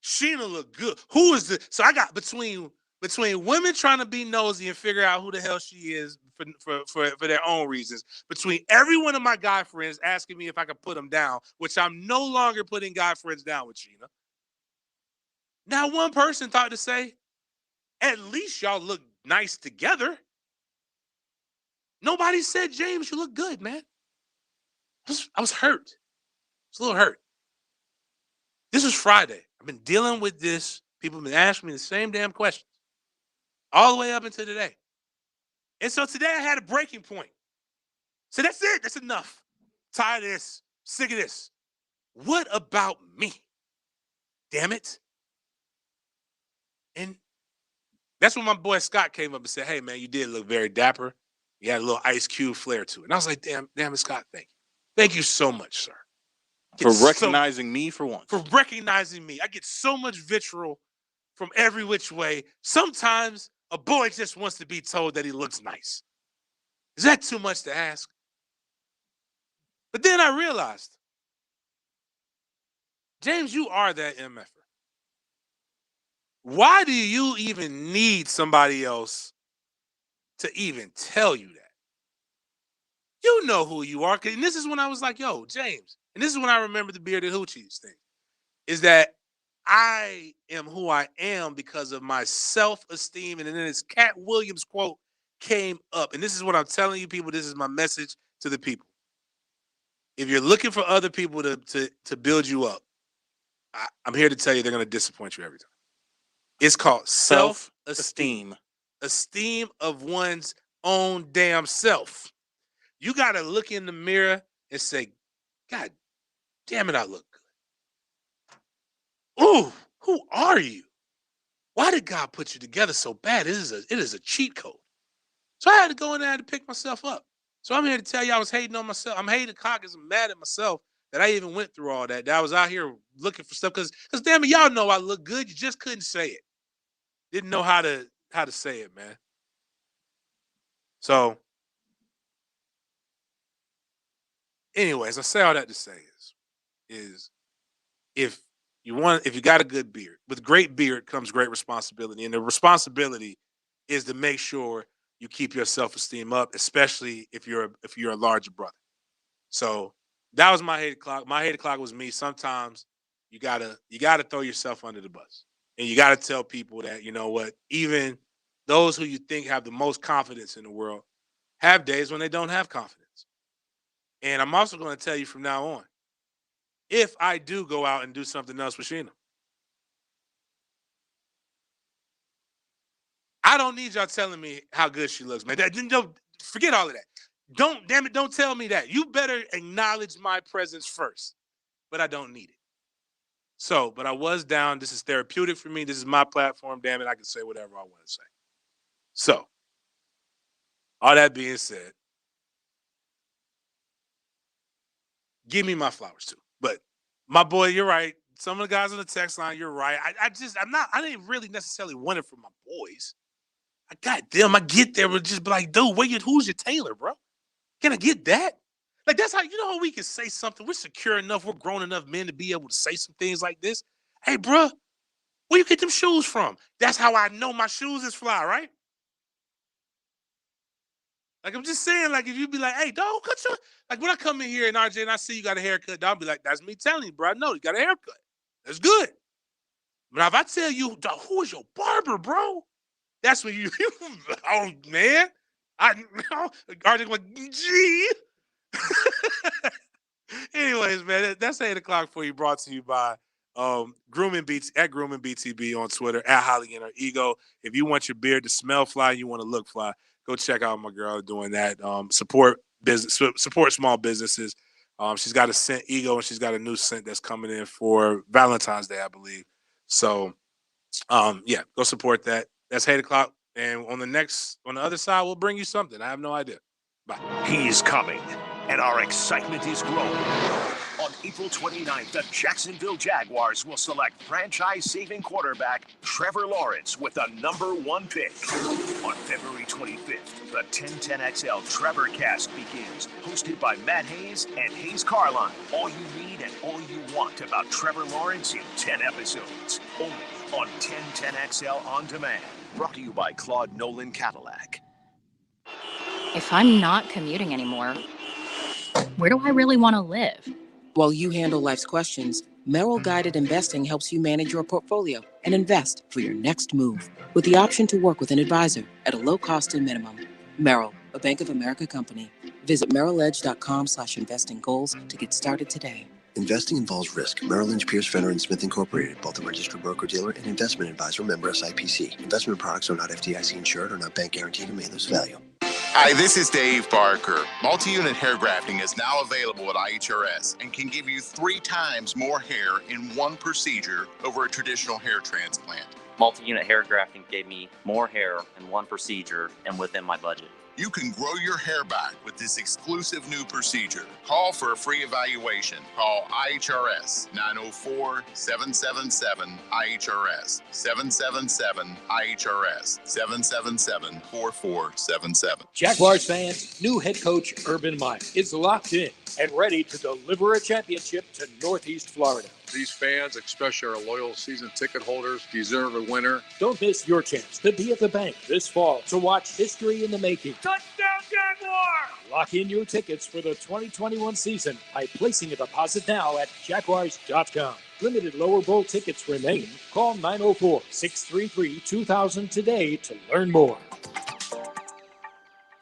Sheena looked good. Who is the? So I got between women trying to be nosy and figure out who the hell she is for their own reasons. Between every one of my guy friends asking me if I could put them down, which I'm no longer putting guy friends down with Sheena. Now one person thought to say, at least y'all look nice together. Nobody said, James, you look good, man. I was hurt. I was a little hurt. This was Friday. I've been dealing with this. People have been asking me the same damn questions all the way up until today. And so today I had a breaking point. So that's it. That's enough. Tired of this. Sick of this. What about me? Damn it. And that's when my boy Scott came up and said, hey, man, you did look very dapper. You had a little Ice Cube flair to it. And I was like, damn it, Scott, thank you. Thank you so much, sir. For recognizing me for once. For recognizing me. I get so much vitriol from every which way. Sometimes a boy just wants to be told that he looks nice. Is that too much to ask? But then I realized, James, you are that MFer. Why do you even need somebody else to even tell you that? You know who you are. And this is when I was like, yo, James. And this is when I remember the bearded hoochies thing. Is that I am who I am because of my self-esteem. And then this Cat Williams quote came up. And this is what I'm telling you, people. This is my message to the people. If you're looking for other people to build you up, I'm here to tell you they're going to disappoint you every time. It's called self-esteem. Esteem of one's own damn self. You got to look in the mirror and say, God damn it, I look good. Ooh, who are you? Why did God put you together so bad? It is a cheat code. So I had to go in there to pick myself up. So I'm here to tell you I was hating on myself. I'm hating because I'm mad at myself that I even went through all that. That I was out here looking for stuff because damn it, y'all know I look good. You just couldn't say it. Didn't know how to say it, man. So, anyways, I say all that to say is if you got a good beard, with great beard comes great responsibility, and the responsibility is to make sure you keep your self-esteem up, especially if you're a larger brother. So that was my hate o'clock. My hate o'clock was me. Sometimes you gotta throw yourself under the bus, and you gotta tell people that, you know what, even those who you think have the most confidence in the world have days when they don't have confidence. And I'm also going to tell you from now on, if I do go out and do something else with Sheena, I don't need y'all telling me how good she looks, man. Forget all of that. Don't tell me that. You better acknowledge my presence first. But I don't need it. So, but I was down. This is therapeutic for me. This is my platform. Damn it, I can say whatever I want to say. So, all that being said, give me my flowers too. But my boy, you're right. Some of the guys on the text line, you're right. I didn't really necessarily want it from my boys. I got them. I get there and just be like, dude, who's your tailor, bro? Can I get that? Like, that's how, how we can say something. We're secure enough. We're grown enough men to be able to say some things like this. Hey, bro, where you get them shoes from? That's how I know my shoes is fly, right? Like, I'm just saying, like, if you be like, hey, dog, like, when I come in here and RJ and I see you got a haircut, I'll be like, that's me telling you, bro. I know you got a haircut. That's good. But if I tell you, dog, who is your barber, bro? That's when you, oh, man. RJ like, gee. Anyways, man, that's 8 o'clock for you. Brought to you by Grooming BT at Grooming BTB on Twitter at Holly and Her Ego. If you want your beard to smell fly, you want to look fly, go check out my girl doing that. Support small businesses. She's got a scent Ego, and she's got a new scent that's coming in for Valentine's Day, I believe. So, yeah, go support that. That's 8 o'clock, and on the other side, we'll bring you something. I have no idea. Bye. He's coming, and our excitement is growing. On April 29th, the Jacksonville Jaguars will select franchise-saving quarterback Trevor Lawrence with the #1 pick. On February 25th, the 1010XL Trevor Cast begins, hosted by Matt Hayes and Hayes Carline. All you need and all you want about Trevor Lawrence in 10 episodes, only on 1010XL On Demand. Brought to you by Claude Nolan Cadillac. If I'm not commuting anymore, where do I really want to live? While you handle life's questions, Merrill Guided Investing helps you manage your portfolio and invest for your next move with the option to work with an advisor at a low cost and minimum. Merrill, a Bank of America company. Visit merrilledge.com/investing goals to get started today. Investing involves risk. Merrill Lynch, Pierce, Fenner & Smith Incorporated, both a registered broker-dealer and investment advisor, member SIPC. Investment products are not FDIC insured or not bank guaranteed and may lose value. Hi, this is Dave Barker. Multi-unit hair grafting is now available at IHRS and can give you 3 times more hair in one procedure over a traditional hair transplant. Multi-unit hair grafting gave me more hair in one procedure and within my budget. You can grow your hair back with this exclusive new procedure. Call for a free evaluation. Call IHRS 904-777-IHRS 777-IHRS 777-4477. Jaguars fans, new head coach Urban Meyer is locked in and ready to deliver a championship to Northeast Florida. These fans, especially our loyal season ticket holders, deserve a winner. Don't miss your chance to be at the bank this fall to watch history in the making. Touchdown, Jaguars! more! Lock in your tickets for the 2021 season by placing a deposit now at Jaguars.com. Limited lower bowl tickets remain. Call 904-633-2000 today to learn more.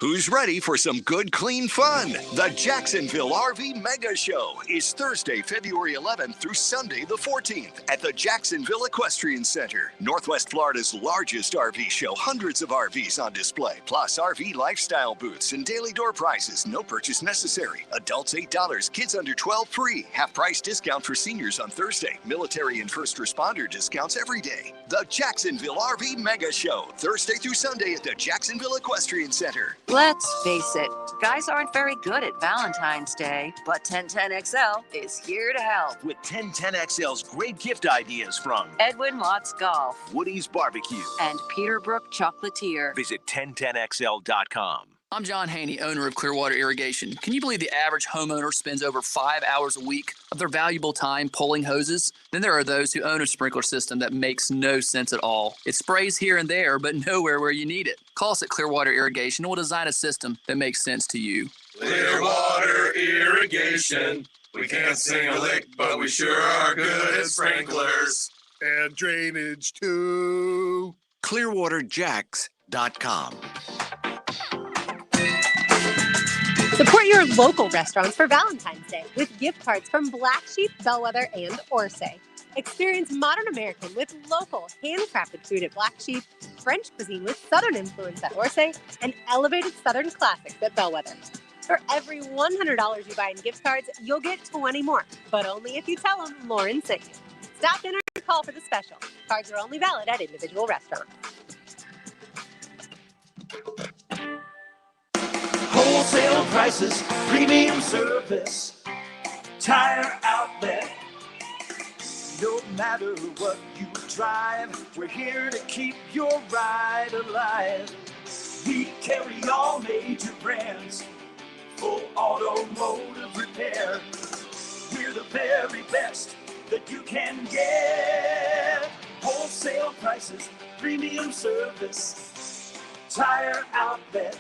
Who's ready for some good, clean fun? The Jacksonville RV Mega Show is Thursday, February 11th through Sunday, the 14th at the Jacksonville Equestrian Center. Northwest Florida's largest RV show. Hundreds of RVs on display, plus RV lifestyle booths and daily door prices. No purchase necessary. Adults $8, kids under 12 free. Half price discount for seniors on Thursday. Military and first responder discounts every day. The Jacksonville RV Mega Show, Thursday through Sunday at the Jacksonville Equestrian Center. Let's face it, guys aren't very good at Valentine's Day, but 1010XL is here to help. With 1010XL's great gift ideas from Edwin Watts Golf Woody's Barbecue and Peterbrook Chocolatier. Visit 1010XL.com. I'm John Haney, owner of Clearwater Irrigation. Can you believe the average homeowner spends over 5 hours a week of their valuable time pulling hoses? Then there are those who own a sprinkler system that makes no sense at all. It sprays here and there, but nowhere where you need it. Call us at Clearwater Irrigation and we'll design a system that makes sense to you. Clearwater Irrigation. We can't sing a lick, but we sure are good at sprinklers. And drainage too. ClearwaterJacks.com. Support your local restaurants for Valentine's Day with gift cards from Black Sheep, Bellwether, and Orsay. Experience modern American with local, handcrafted food at Black Sheep, French cuisine with Southern influence at Orsay, and elevated Southern classics at Bellwether. For every $100 you buy in gift cards, you'll get 20 more, but only if you tell them Lauren sent you. Stop in or call for the special. Cards are only valid at individual restaurants. Wholesale prices, premium service, tire outlet. No matter what you drive, we're here to keep your ride alive. We carry all major brands, full automotive repair. We're the very best that you can get. Wholesale prices, premium service, tire outlet.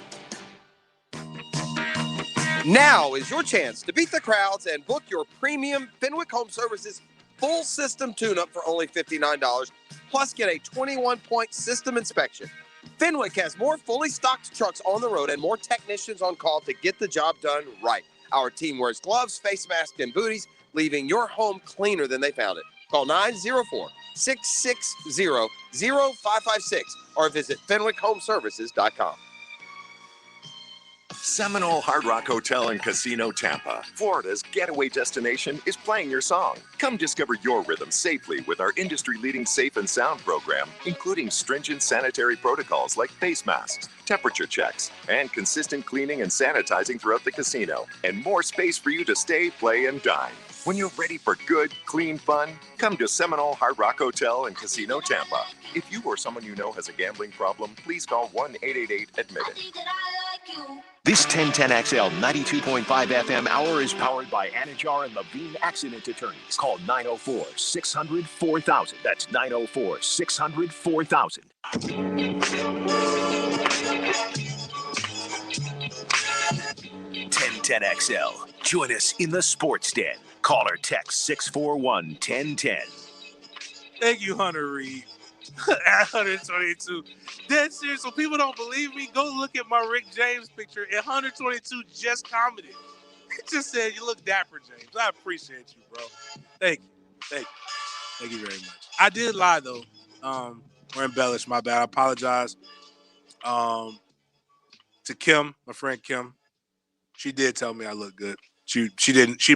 Now is your chance to beat the crowds and book your premium Fenwick Home Services full system tune-up for only $59, plus get a 21-point system inspection. Fenwick has more fully stocked trucks on the road and more technicians on call to get the job done right. Our team wears gloves, face masks, and booties, leaving your home cleaner than they found it. Call 904-660-0556 or visit FenwickHomeservices.com. Seminole Hard Rock Hotel and Casino Tampa, Florida's getaway destination, is playing your song. Come discover your rhythm safely with our industry-leading safe and sound program, including stringent sanitary protocols like face masks, temperature checks, and consistent cleaning and sanitizing throughout the casino, and more space for you to stay, play, and dine. When you're ready for good, clean fun, come to Seminole Hard Rock Hotel and Casino Tampa. If you or someone you know has a gambling problem, please call 1-888-ADMIT-IT. This 1010XL 92.5 FM hour is powered by Anajar and Levine Accident Attorneys. Call 904-600-4000. That's 904-600-4000. 1010XL. Join us in the Sports Den. Call or text 641-1010. Thank you, Hunter Reed. At 122. Dead serious. So people don't believe me, go look at my Rick James picture. And 122 just commented. He just said, you look dapper, James. I appreciate you, bro. Thank you. Thank you. Thank you very much. I did lie, though. Or embellish, my bad. I apologize. To Kim, my friend Kim. She did tell me I look good. She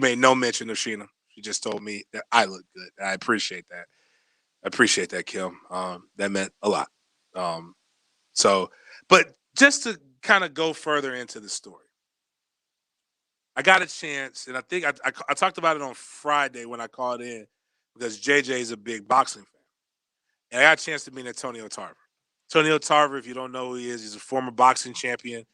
made no mention of Sheena. She just told me that I look good. And I appreciate that. I appreciate that, Kim. That meant a lot. But just to kind of go further into the story, I got a chance, and I think I talked about it on Friday when I called in because JJ is a big boxing fan. And I got a chance to meet Antonio Tarver. Antonio Tarver, if you don't know who he is, he's a former boxing champion,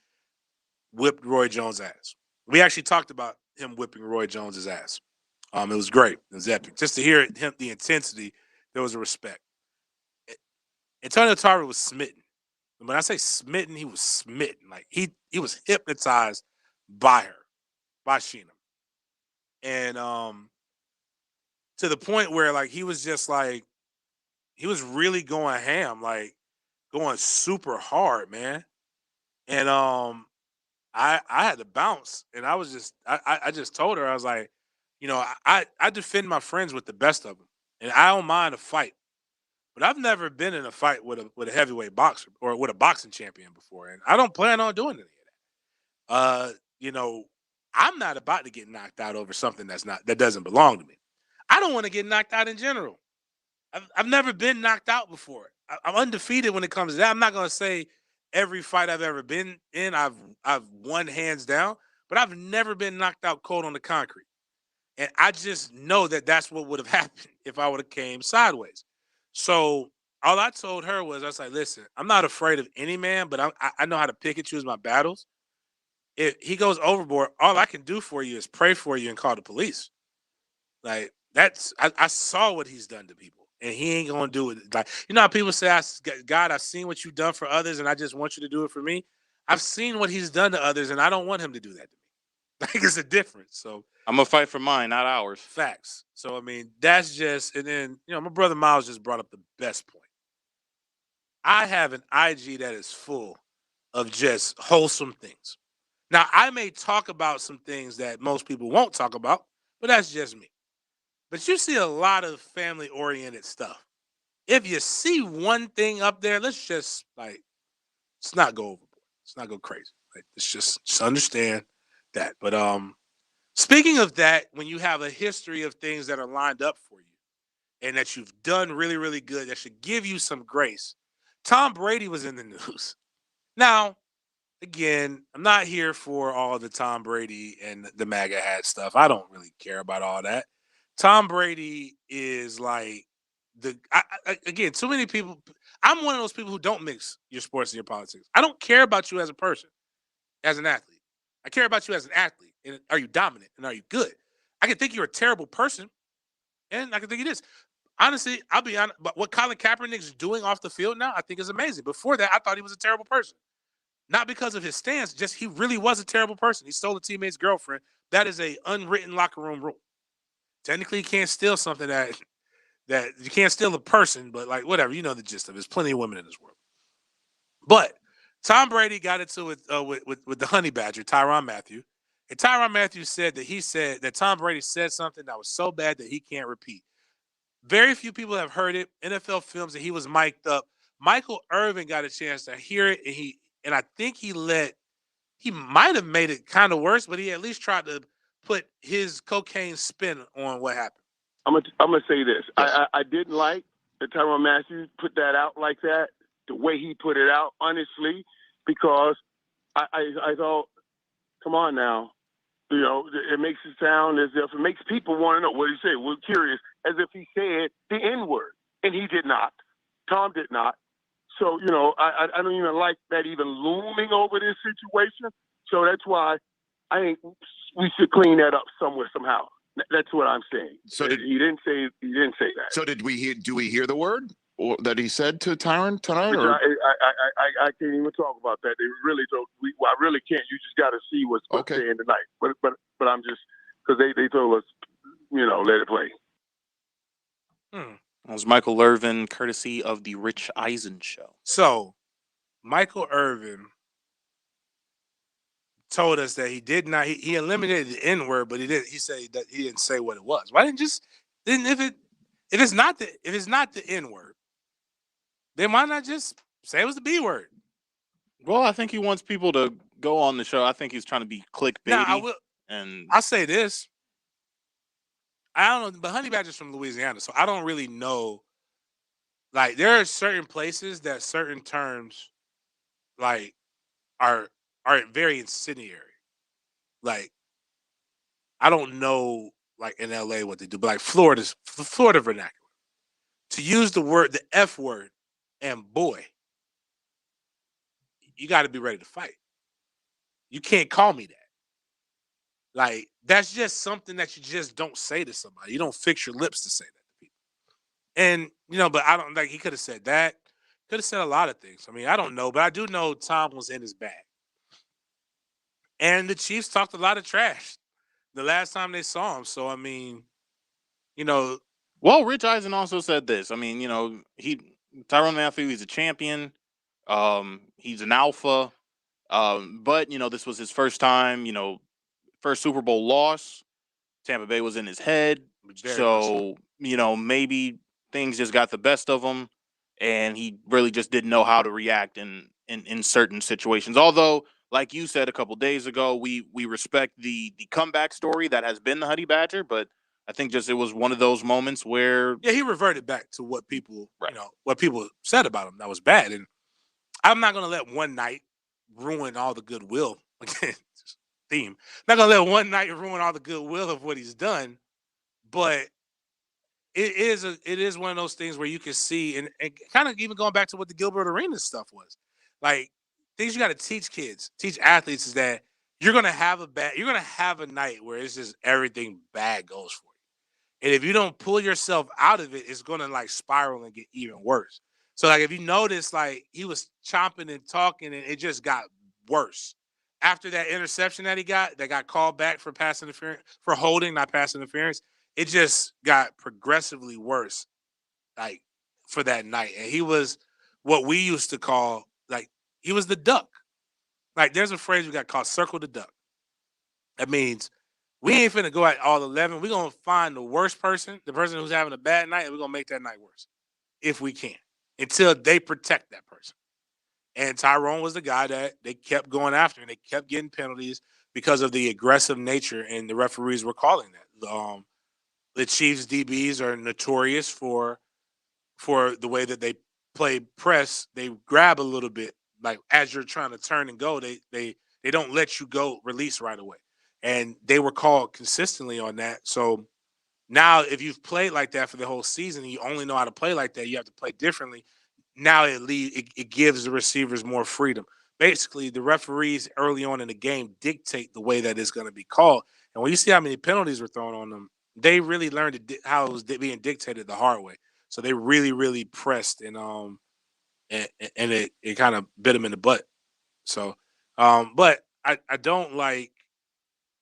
whipped Roy Jones' ass. We actually talked about him whipping Roy Jones' ass. It was great. It was epic. Just to hear the intensity, there was a respect. Antonio Tarver was smitten. The when I say smitten, he was smitten. Like he was hypnotized by her, by Sheena. And to the point where like he was just like he was really going ham, like going super hard, man. And I had to bounce, and I was just I just told her I was like, I defend my friends with the best of them, and I don't mind a fight, but I've never been in a fight with a heavyweight boxer or with a boxing champion before, and I don't plan on doing any of that. I'm not about to get knocked out over something that doesn't belong to me. I don't want to get knocked out in general. I've never been knocked out before. I'm undefeated when it comes to that. I'm not gonna say every fight I've ever been in, I've won hands down, but I've never been knocked out cold on the concrete. And I just know that that's what would have happened if I would have came sideways. So all I told her was, I was like, listen, I'm not afraid of any man, but I know how to pick and choose my battles. If he goes overboard, all I can do for you is pray for you and call the police. Like I saw what he's done to people, and he ain't gonna do it. Like how people say, God, I've seen what you've done for others, and I just want you to do it for me." I've seen what he's done to others, and I don't want him to do that to me. Like it's a difference. So I'm gonna fight for mine, not ours. facts. So I mean, that's just, and then my brother Miles just brought up the best point. I have an IG that is full of just wholesome things. Now I may talk about some things that most people won't talk about, but that's just me. But you see a lot of family oriented stuff. If you see one thing up there, let's not go overboard. Let's not go crazy. Like let's just understand that. But speaking of that, when you have a history of things that are lined up for you and that you've done really, really good, that should give you some grace. Tom Brady was in the news. Now, again, I'm not here for all the Tom Brady and the MAGA hat stuff. I don't really care about all that. Tom Brady is like again, too many people. I'm one of those people who don't mix your sports and your politics. I don't care about you as a person, as an athlete. I care about you as an athlete. And are you dominant and are you good? I can think you're a terrible person, and I can think it is. Honestly, I'll be honest. But what Colin Kaepernick's doing off the field now, I think is amazing. Before that, I thought he was a terrible person. Not because of his stance, just he really was a terrible person. He stole a teammate's girlfriend. That is a unwritten locker room rule. Technically, you can't steal something that you can't steal a person, but like whatever, you know the gist of it. There's plenty of women in this world. But Tom Brady got into it with the honey badger, Tyrann Mathieu. And Tyrann Mathieu said that Tom Brady said something that was so bad that he can't repeat. Very few people have heard it. NFL films that he was mic'd up. Michael Irvin got a chance to hear it, and I think he might have made it kind of worse, but he at least tried to put his cocaine spin on what happened. I'm gonna say this. I didn't like that Tyrann Mathieu put that out like that, the way he put it out, honestly, because I thought, come on now, it makes it sound as if it makes people want to know what he said. We're curious, as if he said the N word, and he did not. Tom did not. So I don't even like that even looming over this situation. So that's why I think we should clean that up somewhere somehow. That's what I'm saying. So he didn't say that. So do we hear the word that he said to Tyrann tonight? Which Or? I can't even talk about that. They really don't. I really can't. You just got to see what's saying tonight. But I'm just because they told us, let it play. That was Michael Irvin, courtesy of the Rich Eisen Show. So Michael Irvin told us that he did not. He eliminated the N word, but he said that he didn't say what it was. Why didn't if it's not the N word, then why not just say it was the B word? Well, I think he wants people to go on the show. I think he's trying to be clickbaity. Now, and I'll say this. I don't know, but Honey Badger's from Louisiana, so I don't really know. Like, there are certain places that certain terms, like, are very incendiary. Like, I don't know, like in LA what they do, but like Florida vernacular. To use the F word, and boy, you got to be ready to fight. You can't call me that. Like, that's just something that you just don't say to somebody. You don't fix your lips to say that to people. And, but I don't, like, he could have said that. Could have said a lot of things. I mean, I don't know, but I do know Tom was in his bag. And the Chiefs talked a lot of trash the last time they saw him. So I mean, you know, Well, Rich Eisen also said this. I mean, Tyrann Mathieu, he's a champion. He's an alpha. But this was his first time, first Super Bowl loss. Tampa Bay was in his head. very much so. So, maybe things just got the best of him and he really just didn't know how to react in certain situations. Although, like you said a couple days ago, we respect the comeback story that has been the Honey Badger, but I think just it was one of those moments where yeah, he reverted back to what people, what people said about him that was bad. And I'm not gonna let one night ruin all the goodwill. Again, theme. Not gonna let one night ruin all the goodwill of what he's done. But it is one of those things where you can see and kind of even going back to what the Gilbert Arenas stuff was. Like things you got to teach kids, teach athletes is that you're gonna have a night where it's just everything bad goes for you. And if you don't pull yourself out of it, it's gonna like spiral and get even worse. So like if you notice, like he was chomping and talking, and it just got worse after that interception that got called back for pass interference for holding, not pass interference. It just got progressively worse, like for that night. And he was what we used to call like he was the duck. Like there's a phrase we got called "circle the duck." That means we ain't finna go at all 11. We're gonna find the worst person, the person who's having a bad night, and we're gonna make that night worse if we can until they protect that person. And Tyrone was the guy that they kept going after, and they kept getting penalties because of the aggressive nature, and the referees were calling that. The Chiefs DBs are notorious for the way that they play press. They grab a little bit, like as you're trying to turn and go. They don't let you go release right away, and they were called consistently on that. So now, if you've played like that for the whole season, and you only know how to play like that, you have to play differently. Now it gives the receivers more freedom. Basically, the referees early on in the game dictate the way that it's going to be called. And when you see how many penalties were thrown on them, they really learned how it was being dictated the hard way. So they really, really pressed and it kind of bit them in the butt. So, but I don't like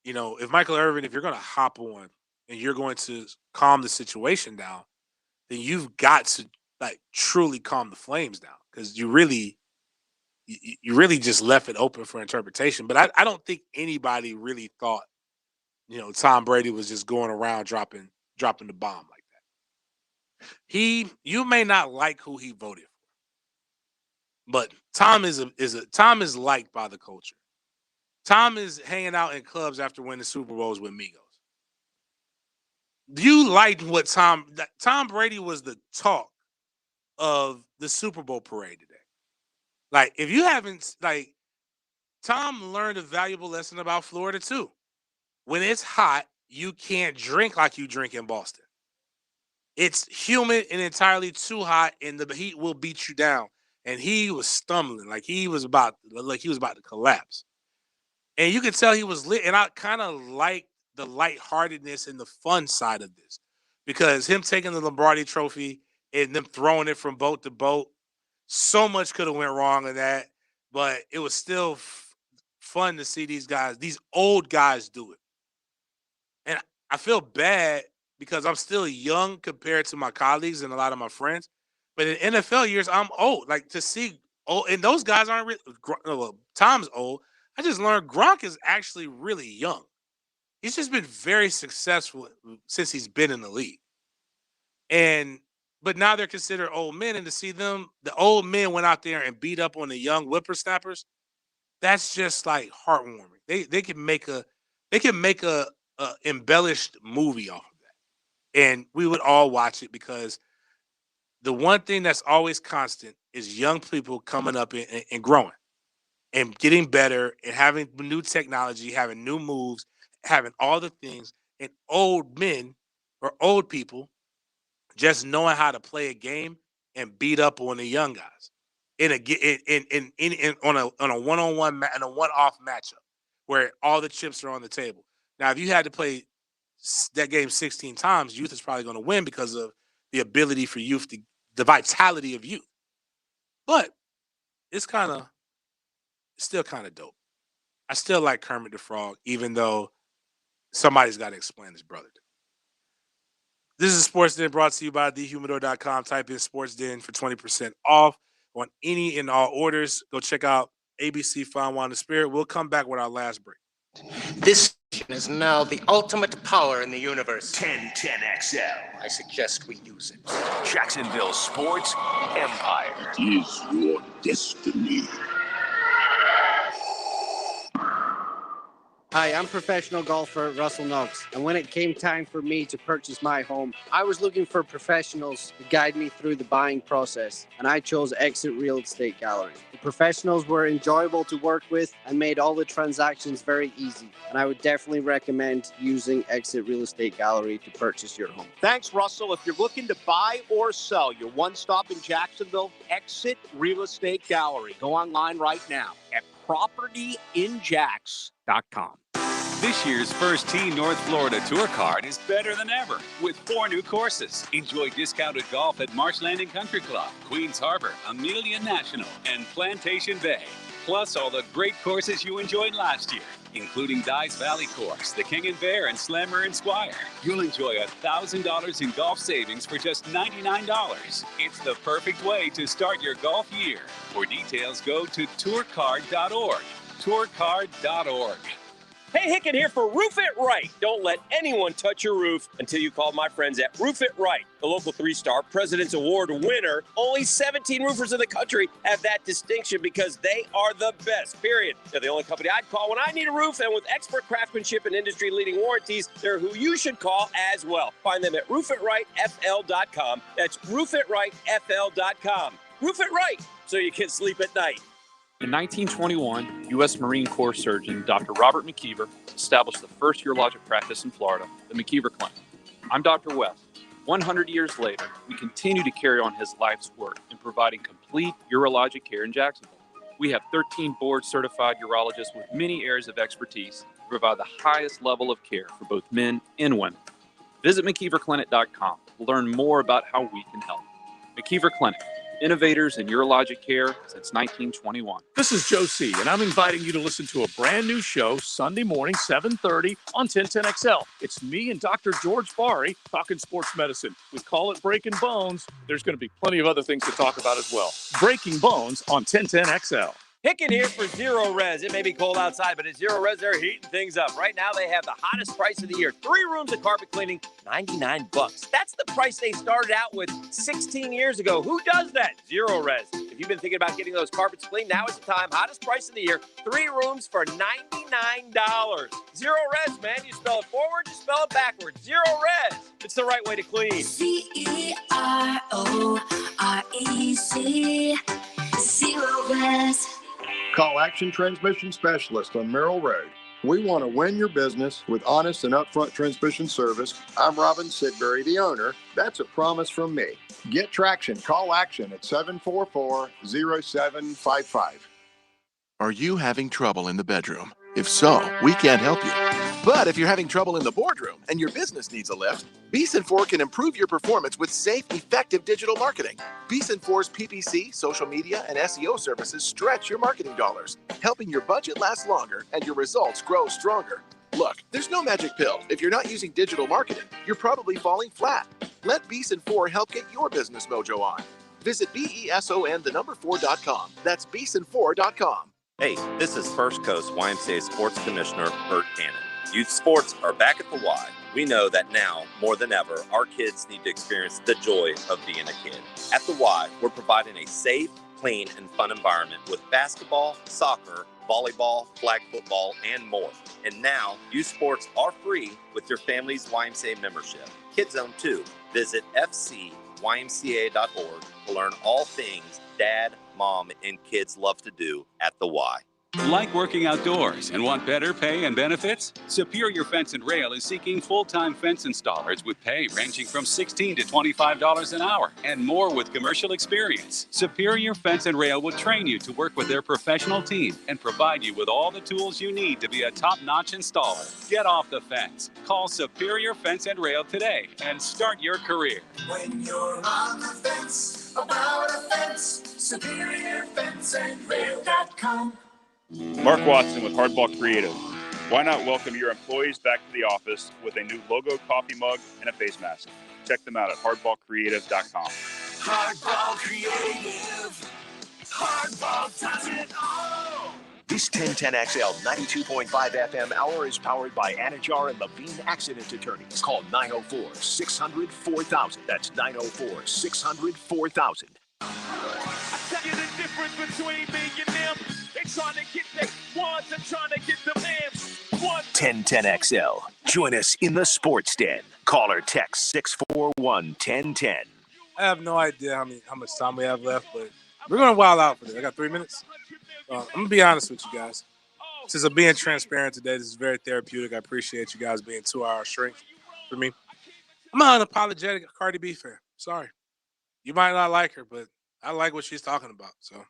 if Michael Irvin, if you're going to hop on and you're going to calm the situation down, then you've got to like truly calm the flames down because you really just left it open for interpretation. But I don't think anybody really thought Tom Brady was just going around dropping the bomb like that. You may not like who he voted for, but Tom Tom is liked by the culture. Tom is hanging out in clubs after winning Super Bowls with Migos. You liked what Tom Brady was the talk of the Super Bowl parade today. Like, if you haven't, like, Tom learned a valuable lesson about Florida too. When it's hot, you can't drink like you drink in Boston. It's humid and entirely too hot, and the heat will beat you down. And he was stumbling, like he was about to collapse. And you could tell he was lit. And I kind of like the lightheartedness and the fun side of this because him taking the Lombardi trophy and them throwing it from boat to boat, so much could have went wrong in that, but it was still fun to see these old guys do it. And I feel bad because I'm still young compared to my colleagues and a lot of my friends. But in NFL years, I'm old. Like to see old, and those guys aren't really. Well, Tom's old. I just learned Gronk is actually really young. He's just been very successful since he's been in the league. And but now they're considered old men, and to see them, the old men went out there and beat up on the young whippersnappers. That's just like heartwarming. They can make a embellished movie off of that, and we would all watch it because the one thing that's always constant is young people coming up and growing and getting better and having new technology, having new moves, having all the things, and old men or old people just knowing how to play a game and beat up on the young guys on a one-on-one and a one-off matchup where all the chips are on the table. Now, if you had to play that game 16 times, youth is probably going to win because of the ability for youth the vitality of youth. But it's still kind of dope. I still like Kermit the Frog, even though somebody's got to explain his brother. This is SportsDen brought to you by thehumidor.com. Type in SportsDen for 20% off on any and all orders. Go check out ABC Fine Wine and Spirit. We'll come back with our last break. This is now the ultimate power in the universe. 1010XL. I suggest we use it. Jacksonville Sports Empire. It is your destiny. Hi, I'm professional golfer Russell Knox, and when it came time for me to purchase my home, I was looking for professionals to guide me through the buying process, and I chose Exit Real Estate Gallery. The professionals were enjoyable to work with and made all the transactions very easy, and I would definitely recommend using Exit Real Estate Gallery to purchase your home. Thanks, Russell. If you're looking to buy or sell your one-stop in Jacksonville, Exit Real Estate Gallery. Go online right now at propertyinjax.com. This year's First Tee North Florida Tour Card is better than ever with 4 new courses. Enjoy discounted golf at Marsh Landing Country Club, Queens Harbor, Amelia National, and Plantation Bay. Plus all the great courses you enjoyed last year, including Dyes Valley Course, the King and Bear, and Slammer and Squire. You'll enjoy $1,000 in golf savings for just $99. It's the perfect way to start your golf year. For details, go to tourcard.org. Tourcard.org. Hey, Hicken here for Roof It Right. Don't let anyone touch your roof until you call my friends at Roof It Right, the local 3-star President's Award winner. Only 17 roofers in the country have that distinction because they are the best, period. They're the only company I'd call when I need a roof, and with expert craftsmanship and industry-leading warranties, they're who you should call as well. Find them at roofitRightFL.com. That's roofitRightFL.com. Roof It Right, so you can sleep at night. In 1921, U.S. Marine Corps surgeon Dr. Robert McKeever established the first urologic practice in Florida, the McKeever Clinic. I'm Dr. West. 100 years later, we continue to carry on his life's work in providing complete urologic care in Jacksonville. We have 13 board-certified urologists with many areas of expertise to provide the highest level of care for both men and women. Visit McKeeverClinic.com to learn more about how we can help. McKeever Clinic. Innovators in urologic care since 1921. This is Joe C., and I'm inviting you to listen to a brand new show Sunday morning, 7:30 on 1010XL. It's me and Dr. George Barry talking sports medicine. We call it Breaking Bones. There's going to be plenty of other things to talk about as well. Breaking Bones on 1010XL. Hicken here for Zero Res. It may be cold outside, but at Zero Res, they're heating things up. Right now, they have the hottest price of the year. 3 rooms of carpet cleaning, $99. That's the price they started out with 16 years ago. Who does that? Zero Res. If you've been thinking about getting those carpets cleaned, now is the time. Hottest price of the year. 3 rooms for $99. Zero Res, man. You spell it forward, you spell it backwards. Zero Res. It's the right way to clean. ZEROREC. Zero Res. Call Action Transmission Specialist on Merrill Road. We want to win your business with honest and upfront transmission service. I'm Robin Sidbury, the owner. That's a promise from me. Get traction. Call Action at 744-0755. Are you having trouble in the bedroom? If so, we can't help you. But if you're having trouble in the boardroom and your business needs a lift, Beeson 4 can improve your performance with safe, effective digital marketing. Beeson 4's PPC, social media, and SEO services stretch your marketing dollars, helping your budget last longer and your results grow stronger. Look, there's no magic pill. If you're not using digital marketing, you're probably falling flat. Let Beeson 4 help get your business mojo on. Visit BESON4.com. That's Beeson4.com. Hey, this is First Coast YMCA Sports Commissioner Bert Cannon. Youth sports are back at the Y. We know that now, more than ever, our kids need to experience the joy of being a kid. At the Y, we're providing a safe, clean, and fun environment with basketball, soccer, volleyball, flag football, and more. And now, youth sports are free with your family's YMCA membership. Kids Zone 2. Visit fcymca.org to learn all things Dad, Mom, and kids love to do at the Y. Like working outdoors and want better pay and benefits? Superior Fence and Rail is seeking full-time fence installers with pay ranging from $16 to $25 an hour and more with commercial experience. Superior Fence and Rail will train you to work with their professional team and provide you with all the tools you need to be a top-notch installer. Get off the fence. Call Superior Fence and Rail today and start your career. When you're on the fence about a fence, SuperiorFenceandRail.com. Mark Watson with Hardball Creative. Why not welcome your employees back to the office with a new logo coffee mug and a face mask? Check them out at hardballcreative.com. Hardball Creative. Hardball does it all. This 1010XL 92.5 FM hour is powered by Anajar and Levine Accident Attorneys. Call 904-600-4000. That's 904-600-4000. I tell you the difference between me and them. They trying to get their ones and trying to get them ends. 1010XL. Join us in the Sports Den. Call or text 641-1010. I have no idea how much time we have left, but we're going to wild out for this. I got 3 minutes. I'm going to be honest with you guys. Since I'm being transparent today, this is very therapeutic. I appreciate you guys being 2-hour strength for me. I'm an unapologetic Cardi B fan. Sorry. You might not like her, but I like what she's talking about. So,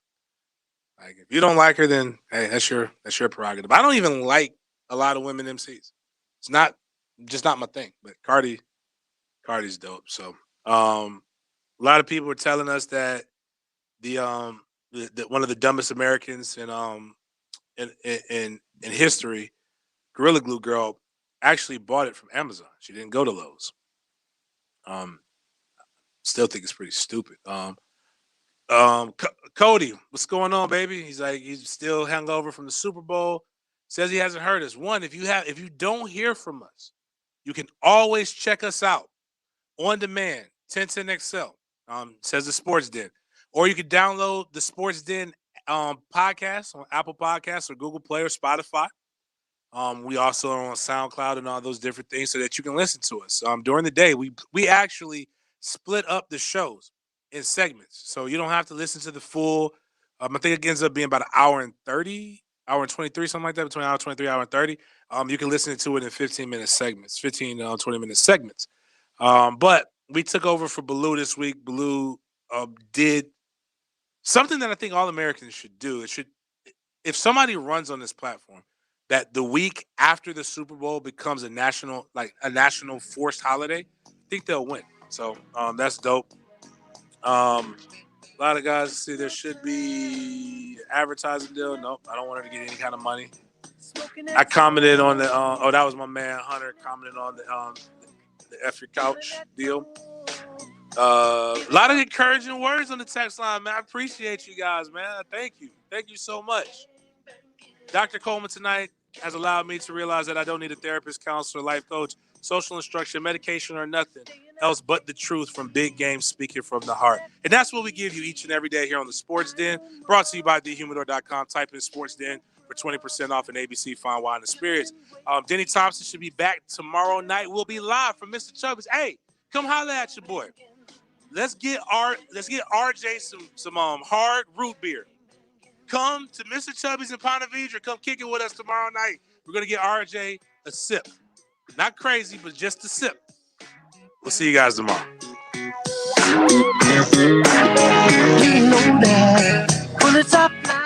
like, if you don't like her, then hey, that's your prerogative. I don't even like a lot of women MCs. It's just not my thing. But Cardi's dope. So, a lot of people were telling us that the one of the dumbest Americans in history, Gorilla Glue Girl, actually bought it from Amazon. She didn't go to Lowe's. Still think it's pretty stupid. Cody, what's going on, baby? He's like, he's still hangover from the Super Bowl. Says he hasn't heard us. One, if you don't hear from us, you can always check us out on demand, 1010XL. Says the Sports Den. Or you can download the Sports Den podcast on Apple Podcasts or Google Play or Spotify. We also are on SoundCloud and all those different things so that you can listen to us. During the day, we actually split up the shows in segments. So you don't have to listen to the full. I think it ends up being about an hour and 30, hour and 23, something like that, between hour and 23, hour and 30. You can listen to it in 15-minute segments, 20-minute segments. But we took over for Baloo this week. Baloo did something that I think all Americans should do. If somebody runs on this platform, that the week after the Super Bowl becomes a national forced holiday, I think they'll win. So that's dope. A lot of guys see there should be advertising deal. Nope, I don't want her to get any kind of money. I commented on the that was my man Hunter commented on the F Your Couch deal. A lot of encouraging words on the text line, man. I appreciate you guys, man. Thank you so much. Dr. Coleman tonight has allowed me to realize that I don't need a therapist, counselor, life coach, social instruction, medication, or nothing else but the truth from Big Game speaking from the heart. And that's what we give you each and every day here on the Sports Den, brought to you by thehumidor.com. Type in Sports Den for 20% off an ABC Fine Wine and Spirits. Denny Thompson should be back tomorrow night. We'll be live from Mr. Chubby's. Hey, come holler at your boy. Let's get RJ some hard root beer. Come to Mr. Chubby's in Ponte Vedra. Come kick it with us tomorrow night. We're going to get RJ a sip. Not crazy, but just a sip. We'll see you guys tomorrow. You know that when it's up now.